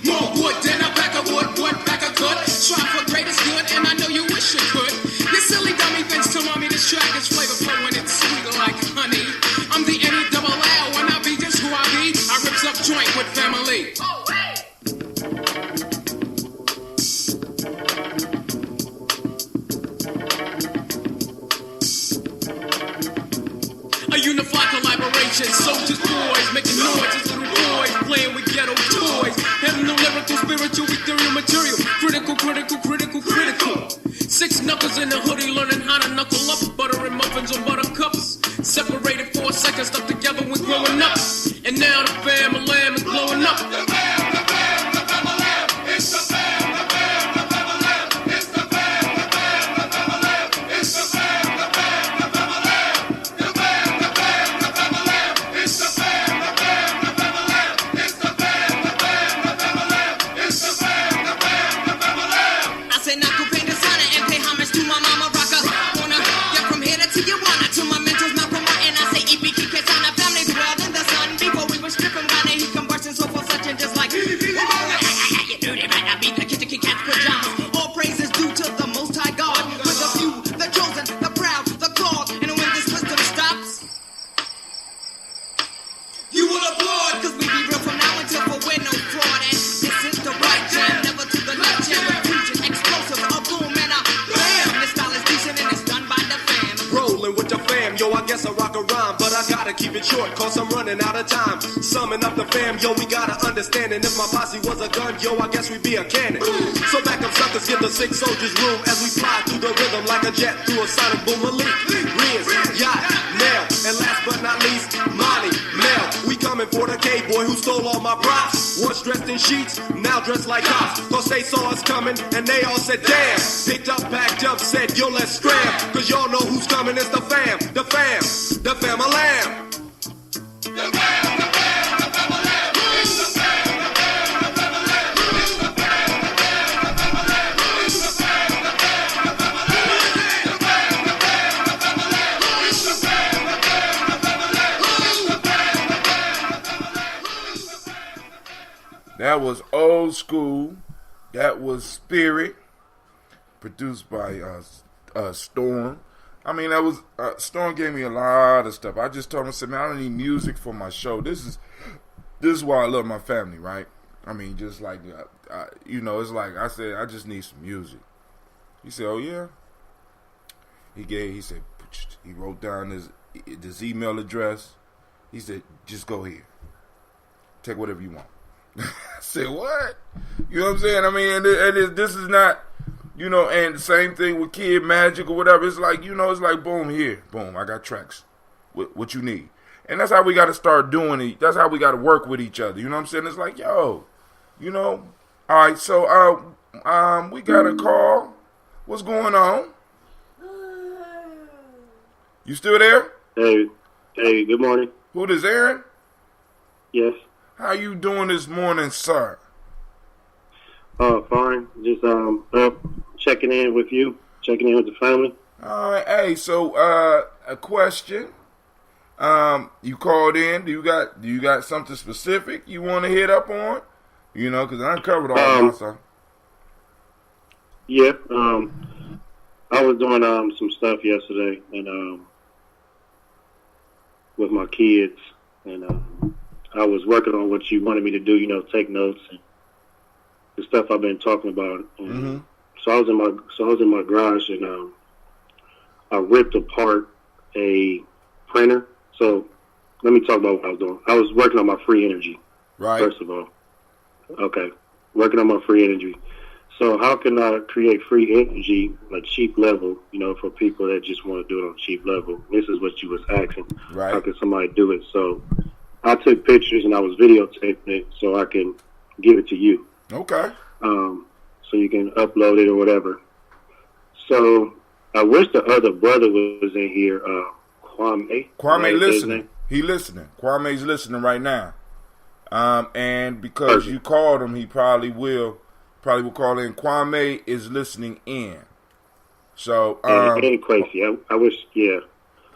More wood than a pack of wood pack of good. Strive for greatest good, and I know you wish you could. Silly dummy thinks to mommy this track is flavorful and it's sweet like honey. I'm the N-E-double-L when I be just who I be. I rips up joint with family. A unified collaboration, soldiers, boys, making noises, little boys, playing with ghetto toys. Having no lyrical, spiritual, ethereal material. Critical. 6 knuckles in the hoodie, learning how to knuckle up. Buttering muffins on buttercups. Separated 4 seconds, stuck together when growing up. And now the family lamb is blowing up. Cause I'm running out of time. Summon up the fam, yo, we got to understand. And if my posse was a gun, yo, I guess we'd be a cannon. So back up suckers, give the 6 soldiers room as we fly through the rhythm like a jet through a sonic boom. Malik, Riz, Yacht, Nail, and last but not least, Monty, Mel. We coming for the K-boy who stole all my props. Once dressed in sheets, now dressed like cops. Cause they saw us coming and they all said damn. Picked up, packed up, said yo, let's scram. Cause y'all know who's coming, it's the fam, the fam-a-lamb. That was Old School. That was Spirit, produced by Storm. I mean, that was Storm gave me a lot of stuff. I just told him, I said, man, I don't need music for my show. This is why I love my family, right? I mean, just like, it's like I said, I just need some music. He said, oh, yeah? He said, he wrote down this email address. He said, just go here. Take whatever you want. I said, what? You know what I'm saying? I mean, this is not, and the same thing with Kid Magic or whatever. It's like, it's like, boom, here. Boom, I got tracks. What you need. And that's how we got to start doing it. That's how we got to work with each other. You know what I'm saying? It's like, yo, all right, so we got a call. What's going on? You still there? Hey, good morning. Who this, Aaron? Yes. How you doing this morning, sir? Fine. Just checking in with you, checking in with the family. All right. Hey, so a question. You called in. Do you got something specific you want to hit up on? Because I covered all my stuff. Yeah. I was doing some stuff yesterday and with my kids, and I was working on what you wanted me to do. Take notes and the stuff I've been talking about. And So I was in my garage and I ripped apart a printer. So let me talk about what I was doing. I was working on my free energy. Right. First of all. Okay. Working on my free energy. So how can I create free energy like cheap level, for people that just want to do it on cheap level? This is what you was asking. Right. How can somebody do it? So I took pictures and I was videotaping it so I can give it to you. Okay. So you can upload it or whatever. So I wish the other brother was in here, Kwame. Kwame listening. He listening. Kwame's listening right now. And because you called him, he probably will call in. Kwame is listening in. So and Quasi. I wish, yeah.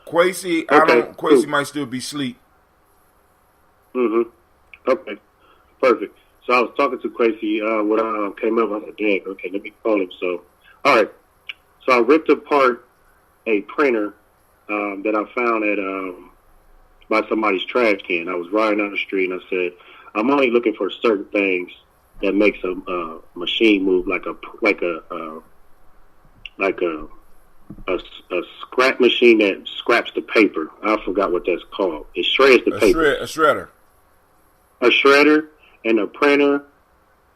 Quasi, okay, Quasi might still be asleep. Okay. Perfect. So I was talking to Quasi when I came up. I said, dang, okay, let me call him. So, all right. So I ripped apart a printer that I found at by somebody's trash can. I was riding down the street and I said, I'm only looking for certain things that makes a machine move, like a scrap machine that scraps the paper. I forgot what that's called. It shreds the paper. A shredder. A shredder and a printer,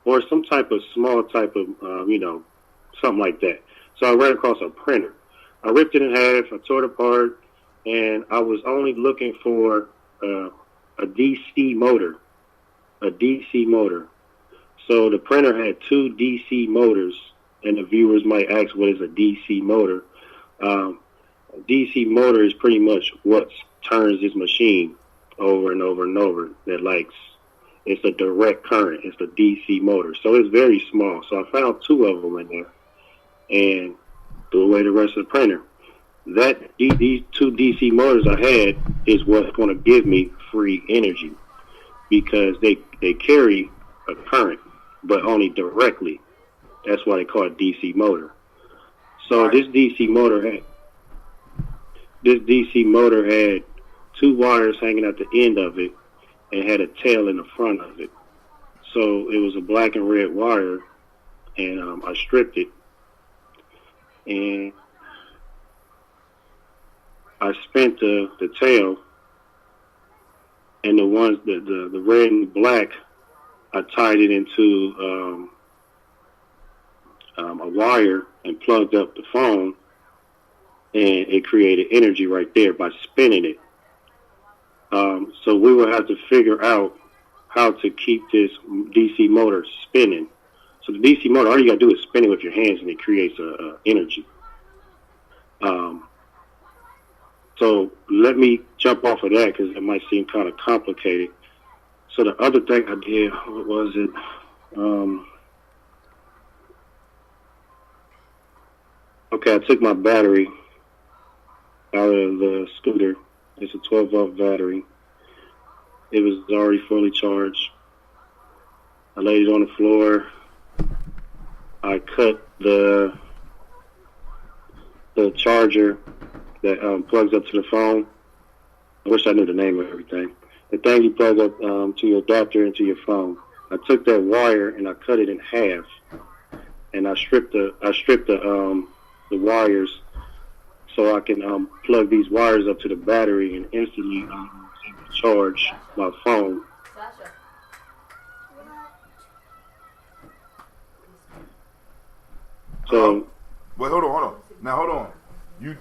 or some type of small type of something like that. So I ran across a printer. I ripped it in half. I tore it apart, and I was only looking for a DC motor. A DC motor. So the printer had 2 DC motors, and the viewers might ask, what is a DC motor? A DC motor is pretty much what turns this machine over and over and over. It's a direct current. It's the DC motor. So it's very small. So I found 2 of them in there and threw away the rest of the printer. These 2 DC motors I had is what's going to give me free energy because they carry a current, but only directly. That's why they call it DC motor. So this DC motor had 2 wires hanging at the end of it and had a tail in the front of it. So it was a black and red wire, and I stripped it, and I spent the tail, and the ones the red and black, I tied it into a wire and plugged up the phone, and it created energy right there by spinning it. So we will have to figure out how to keep this DC motor spinning. So the DC motor, all you got to do is spin it with your hands, and it creates energy. So let me jump off of that because it might seem kind of complicated. So the other thing I did, what was it? Okay, I took my battery out of the scooter. It's a 12-volt battery. It was already fully charged. I laid it on the floor. I cut the charger that plugs up to the phone. I wish I knew the name of everything. The thing you plug up to your adapter into your phone. I took that wire and I cut it in half, and I stripped the wires so I can plug these wires up to the battery and instantly charge my phone. So, wait, hold on. Now, hold on. You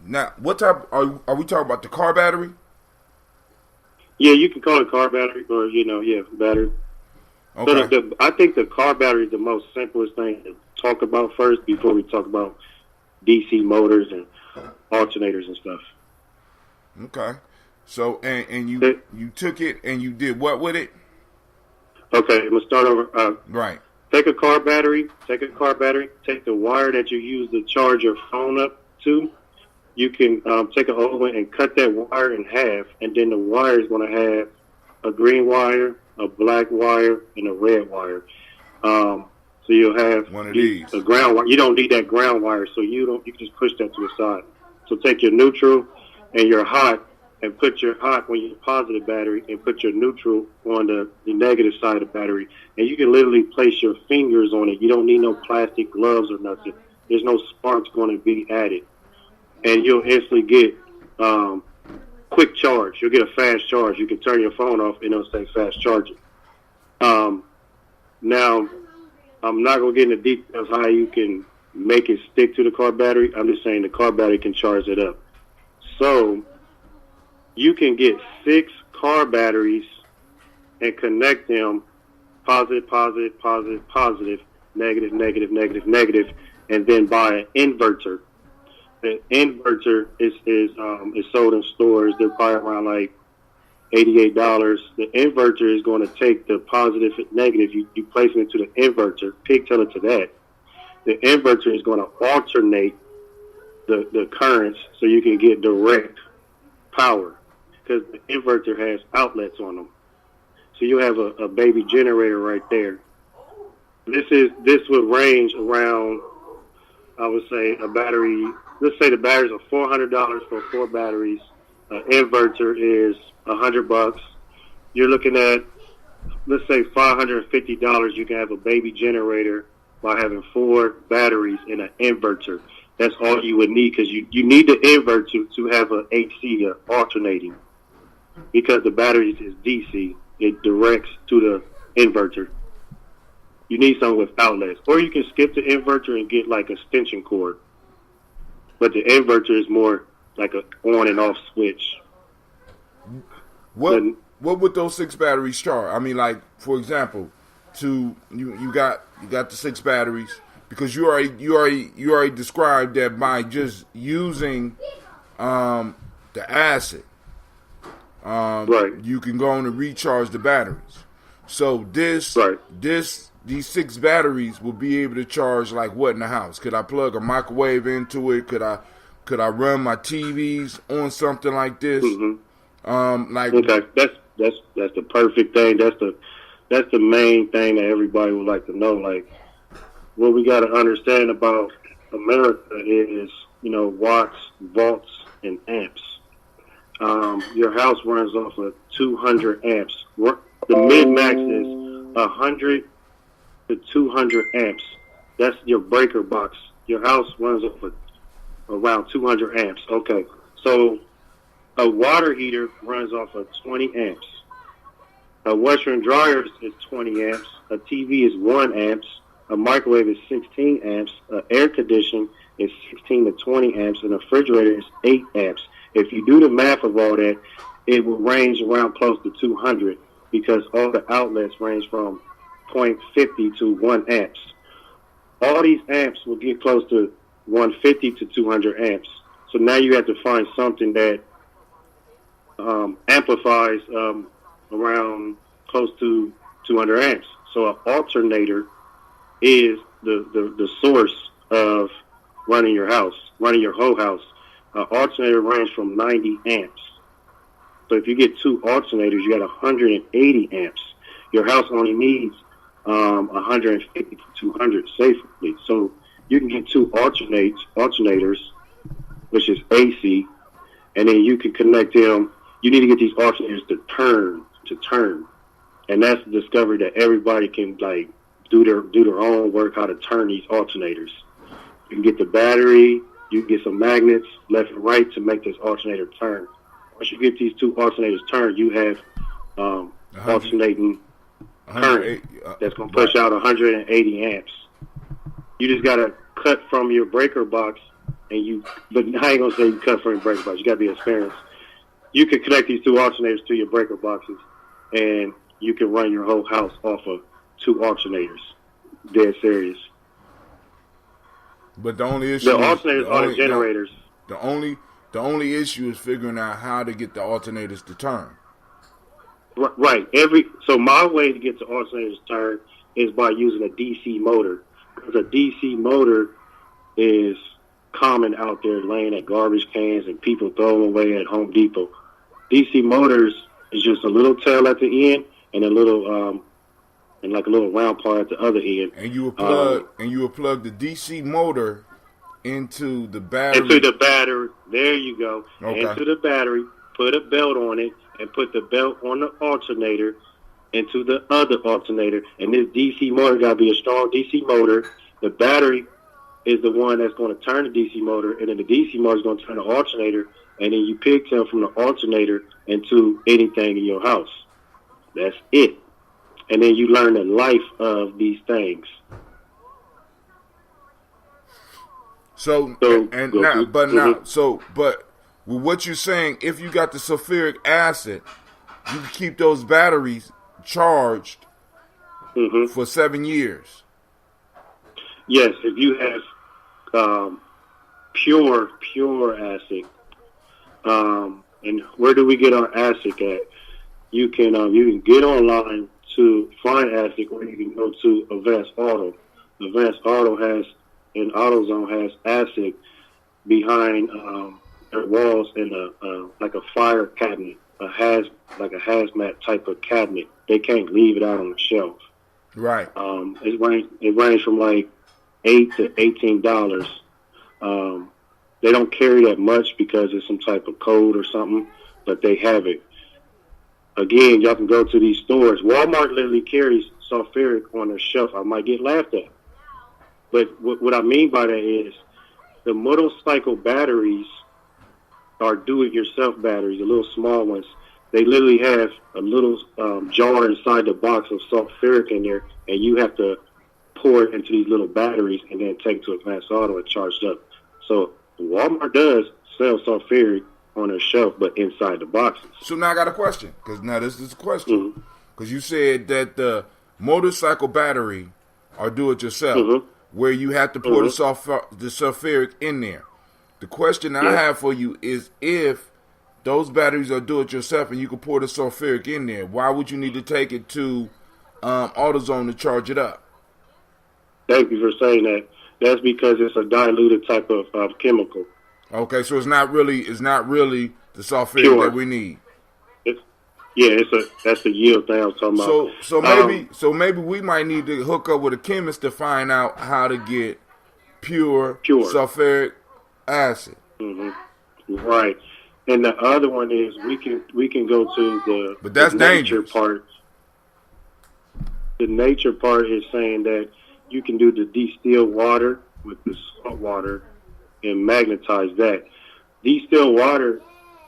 now, what type are we talking about? The car battery? Yeah, you can call it car battery, or battery. Okay. So I think the car battery is the most simplest thing to talk about first before we talk about DC motors and alternators and stuff. Okay. So and you took it and you did what with it? Okay, I'm gonna start over. Right. Take a car battery. Take the wire that you use to charge your phone up to. You can take an oven and cut that wire in half, and then the wire is going to have a green wire, a black wire, and a red wire. So you'll have one of these. The ground wire. You don't need that ground wire, so you can just push that to the side. So take your neutral and your hot, and put your hot on your positive battery, and put your neutral on the negative side of the battery. And you can literally place your fingers on it. You don't need no plastic gloves or nothing. There's no sparks going to be added. And you'll instantly get quick charge. You'll get a fast charge. You can turn your phone off and it'll say fast charging. Now, I'm not going to get into details how you can make it stick to the car battery. I'm just saying the car battery can charge it up. So you can get 6 car batteries and connect them positive, positive, positive, positive, negative, negative, negative, negative, and then buy an inverter. The inverter is sold in stores. They're probably around like $88. The inverter is going to take the positive and negative. You place it into the inverter, pigtail it to that. The inverter is going to alternate the currents so you can get direct power, because the inverter has outlets on them. So you have a baby generator right there. This would range around, I would say, a battery. Let's say the batteries are $400 for 4 batteries. An inverter is $100. You're looking at, let's say, $550. You can have a baby generator by having 4 batteries in an inverter. That's all you would need, because you need the inverter to have an AC alternating, because the battery is DC. It directs to the inverter. You need something with outlets. Or you can skip the inverter and get like a extension cord. But the inverter is more like a on and off switch. What would those 6 batteries charge? I mean, like, for example, you got the 6 batteries, because you already described that by just using the acid, right, you can go on and recharge the batteries. So these 6 batteries will be able to charge like what in the house? Could I plug a microwave into it? Could I run my TVs on something like this? Mm-hmm. Okay, that's the perfect thing. That's the main thing that everybody would like to know. Like, what we got to understand about America is, watts, volts, and amps. Your house runs off of 200 amps. The mid-max is 100 to 200 amps. That's your breaker box. Your house runs off of around 200 amps. Okay, so a water heater runs off of 20 amps. A washer and dryer is 20 amps. A TV is 1 amps. A microwave is 16 amps. An air conditioner is 16 to 20 amps. And a refrigerator is 8 amps. If you do the math of all that, it will range around close to 200, because all the outlets range from 0.50 to 1 amps. All these amps will get close to 150 to 200 amps. So now you have to find something that amplifies around close to 200 amps. So an alternator is the source of running your house, running your whole house. An alternator range from 90 amps. So if you get 2 alternators, you got 180 amps. Your house only needs 150 to 200 safely. So you can get 2 alternators, which is AC, and then you can connect them. You need to get these alternators to turn. And that's the discovery that everybody can do their own work, how to turn these alternators. You can get the battery, You get some magnets left and right to make this alternator turn. Once you get these two alternators turned, you have alternating current that's going to push out 180 amps. You just got to cut from your breaker box, but I ain't going to say you cut from your breaker box. You got to be experienced. You can connect these two alternators to your breaker boxes, and you can run your whole house off of two alternators. Dead serious. But the only issue, the alternators are the generators. The only issue is figuring out how to get the alternators to turn. Right. So my way to get the alternators to turn is by using a DC motor, because a DC motor is common out there laying at garbage cans and people throw them away at Home Depot. DC motors is just a little tail at the end and a little and like a little round part at the other end. And you would plug the DC motor into the battery. Into the battery. There you go. Okay. Into the battery. Put a belt on it and put the belt on the alternator into the other alternator. And this DC motor got to be a strong DC motor. The battery is the one that's going to turn the DC motor, and then the DC motor is going to turn the alternator, and then you pigtail from the alternator into anything in your house. That's it. And then you learn the life of these things. But with what you're saying, if you got the sulfuric acid, you can keep those batteries charged for 7 years. Yes, if you have pure acid. And where do we get our acid at? You can get online to find acid, or you can go to Advanced Auto. Advanced Auto and AutoZone has acid behind their walls in like a fire cabinet, like a hazmat type of cabinet. They can't leave it out on the shelf. Right. It ranges from like $8 to $18. They don't carry that much because it's some type of code or something, but they have it. Again, y'all can go to these stores. Walmart literally carries sulfuric on their shelf. I might get laughed at. But what I mean by that is the motorcycle batteries are do-it-yourself batteries, the little small ones. They literally have a little jar inside the box of sulfuric in there, and you have to pour it into these little batteries and then take it to Advanced Auto and charge it up. So Walmart does sell sulfuric on their shelf, but inside the boxes. So now I got a question, because now this is a question. Because you said that the motorcycle battery are do-it-yourself, where you have to pour the sulfuric in there. The question I have for you is, if those batteries are do-it-yourself and you can pour the sulfuric in there, why would you need to take it to AutoZone to charge it up? Thank you for saying that. That's because it's a diluted type of chemical. Okay, so it's not really the sulfuric that we need. That's the yield thing I was talking about. So maybe we might need to hook up with a chemist to find out how to get pure. Sulfuric acid. Right. And the other one is we can go to but that's the nature dangerous part. The nature part is saying that you can do the distilled water with the salt water and magnetize that. Distilled water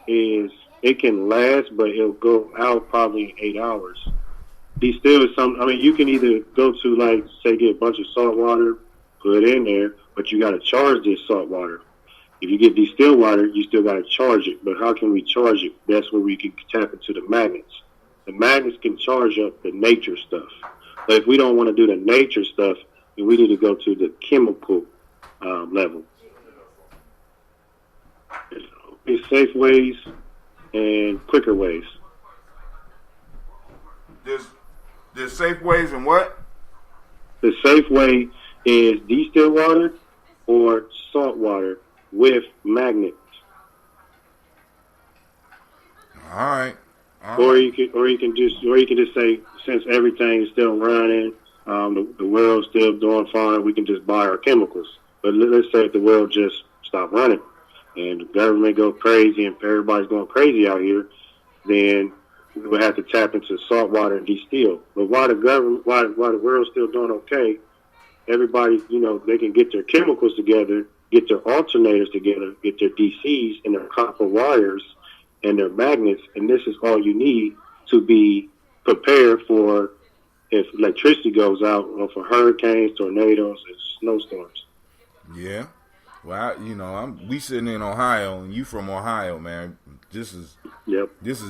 it can last, but it'll go out probably in 8 hours. Distilled is something. I mean, you can either go to, like, say, get a bunch of salt water, put it in there, but you got to charge this salt water. If you get distilled water, you still got to charge it. But how can we charge it? That's where we can tap into the magnets. The magnets can charge up the nature stuff. But if we don't want to do the nature stuff, then we need to go to the chemical level. There's safe ways and quicker ways. There's safe ways and what? The safe way is distilled water or salt water with magnets. All right. Or you can just say, since everything is still running, the world's still doing fine, we can just buy our chemicals. But let's say if the world just stopped running and the government go crazy and everybody's going crazy out here, then we would have to tap into salt water and distill. But while the world's still doing okay, everybody, they can get their chemicals together, get their alternators together, get their DCs and their copper wires and their magnets, and this is all you need to be prepared for if electricity goes out or for hurricanes, tornadoes, and snowstorms. Yeah. Well, we sitting in Ohio, and you from Ohio, man. This is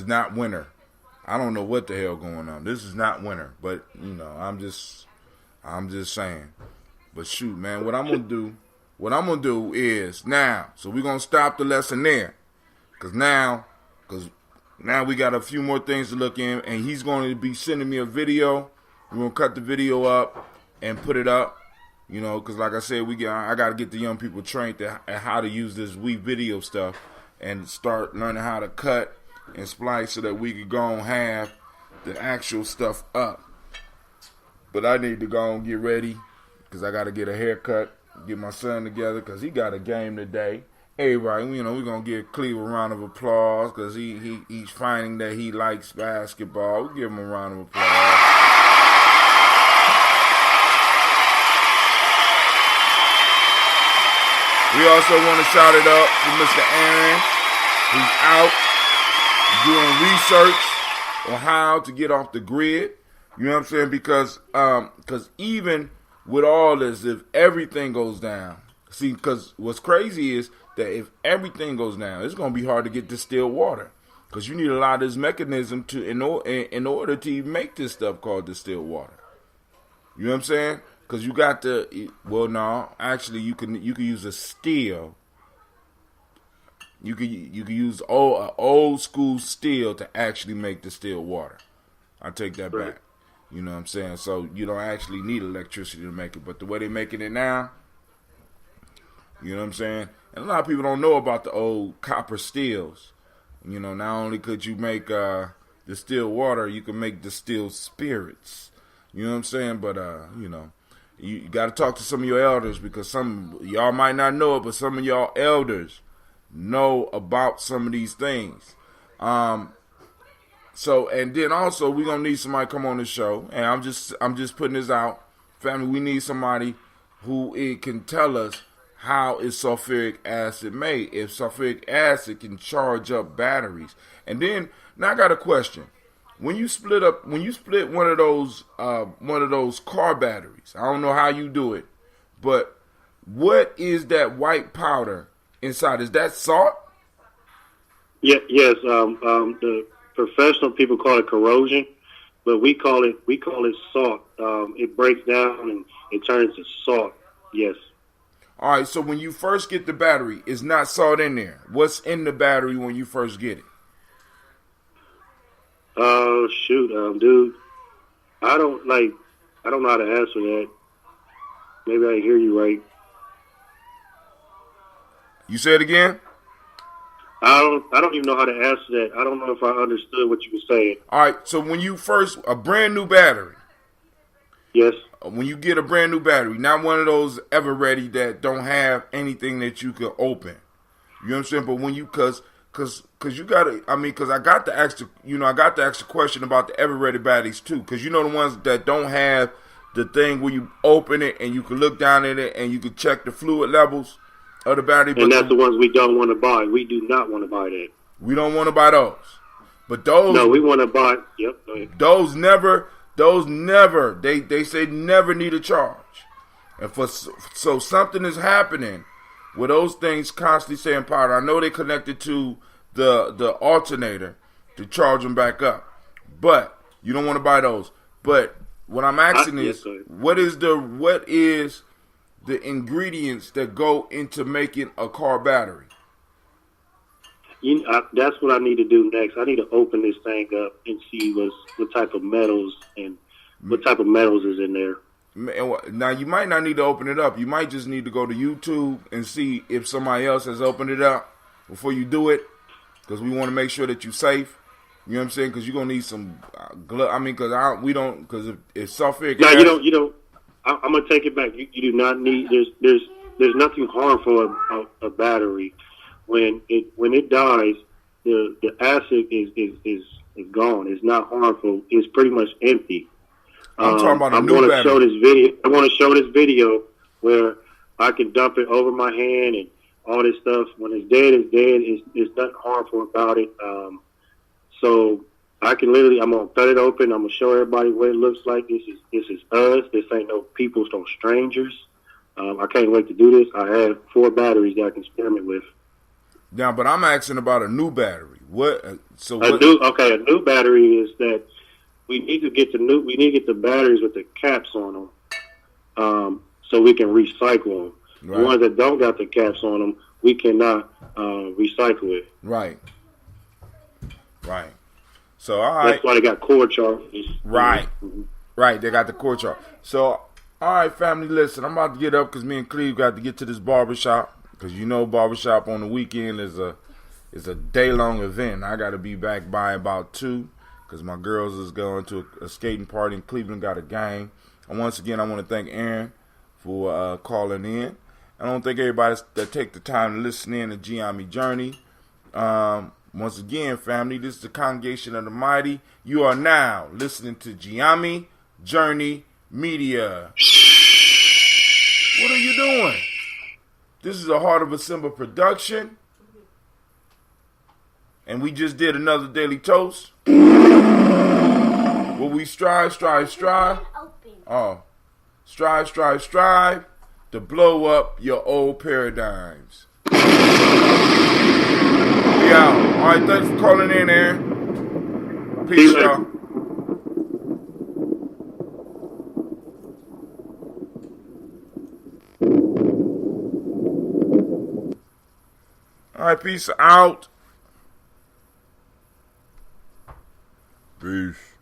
not winter. I don't know what the hell going on. This is not winter, but I'm just saying. But shoot, man, what I'm gonna do is now. So we're gonna stop the lesson there, cause now we got a few more things to look in, and he's going to be sending me a video. We're gonna cut the video up and put it up. Because like I said, I got to get the young people trained at how to use this video stuff and start learning how to cut and splice so that we could go and have the actual stuff up. But I need to go and get ready because I got to get a haircut, get my son together because he got a game today. Everybody, we're going to give Cleve a round of applause because he's finding that he likes basketball. We'll give him a round of applause. We also want to shout it up to Mr. Aaron, who's out doing research on how to get off the grid. You know what I'm saying? Because even with all this, if everything goes down, because what's crazy is that if everything goes down, it's going to be hard to get distilled water because you need a lot of this mechanism in order to even make this stuff called distilled water. You know what I'm saying? Because you got actually you can use a steel. You can use old school steel to actually make distilled water. I take that back. You know what I'm saying? So you don't actually need electricity to make it. But the way they're making it now, you know what I'm saying? And a lot of people don't know about the old copper steels. Not only could you make distilled water, you can make distilled spirits. You know what I'm saying? But, you got to talk to some of your elders because some y'all might not know it, but some of y'all elders know about some of these things. So, and then also we're going to need somebody to come on the show. And I'm just putting this out. Family, we need somebody who can tell us how is sulfuric acid made. If sulfuric acid can charge up batteries. And then, now I got a question. When you split one of those car batteries, I don't know how you do it, but what is that white powder inside? Is that salt? Yes. The professional people call it corrosion, but we call it salt. It breaks down and it turns to salt. Yes. All right. So when you first get the battery, it's not salt in there. What's in the battery when you first get it? Oh shoot, dude. I don't know how to answer that. Maybe I didn't hear you right. You say it again? I don't even know how to answer that. I don't know if I understood what you were saying. All right, so when you a brand new battery. Yes. When you get a brand new battery, not one of those ever ready that don't have anything that you can open. You know what I'm saying? But when you Cause you gotta, cause I got to ask the question about the ever ready batteries too. Cause the ones that don't have the thing where you open it and you can look down in it and you can check the fluid levels of the battery. And that's the ones we don't want to buy. We do not want to buy that. We don't want to buy those. But those. No, we want to buy. Yep. Those never. They say never need a charge. And so something is happening where those things constantly stay in power. I know they connected to the alternator to charge them back up, but you don't want to buy those. But what I'm asking is, what is the ingredients that go into making a car battery? That's what I need to do next. I need to open this thing up and see what type of metals and what type of metals is in there. Now, you might not need to open it up. You might just need to go to YouTube and see if somebody else has opened it up before you do it, because we want to make sure that you're safe. You know what I'm saying? Because you're going to need some glove. Because if sulfuric acid... No, you don't. I'm going to take it back. You do not need... There's nothing harmful about a battery. When it dies, the acid is gone. It's not harmful. It's pretty much empty. I'm talking about a I new want to battery. show this video. I want to show this video where I can dump it over my hand and all this stuff. When it's dead, it's dead. It's nothing harmful about it. So I can literally, I'm gonna cut it open. I'm gonna show everybody what it looks like. This is us. This ain't no people's, no strangers. I can't wait to do this. I have 4 batteries that I can experiment with. Now, but I'm asking about a new battery. What? A new battery is that we need to get the batteries with the caps on them, so we can recycle them. Right. The ones that don't got the caps on them, we cannot recycle it. Right. Right. So all right. That's why they got cord chargers. Right. Mm-hmm. Right. They got the cord charge. So all right, family. Listen, I'm about to get up because me and Cleve got to get to this barbershop. Because you know barbershop on the weekend is a day-long event. I got to be back by about 2 because my girls is going to a skating party in Cleveland, got a game. And once again, I want to thank Aaron for calling in. I don't thank everybody that take the time to listen in to Gye-Nyame Journey. Once again, family, this is the Congregation of the Mighty. You are now listening to Gye-Nyame Journey Media. What are you doing? This is a Heart of a Simba production. And we just did another Daily Toast. Will we strive? Oh. Strive to blow up your old paradigms. We out. All right, thanks for calling in, Aaron. Peace, y'all. All right, peace out. Peace.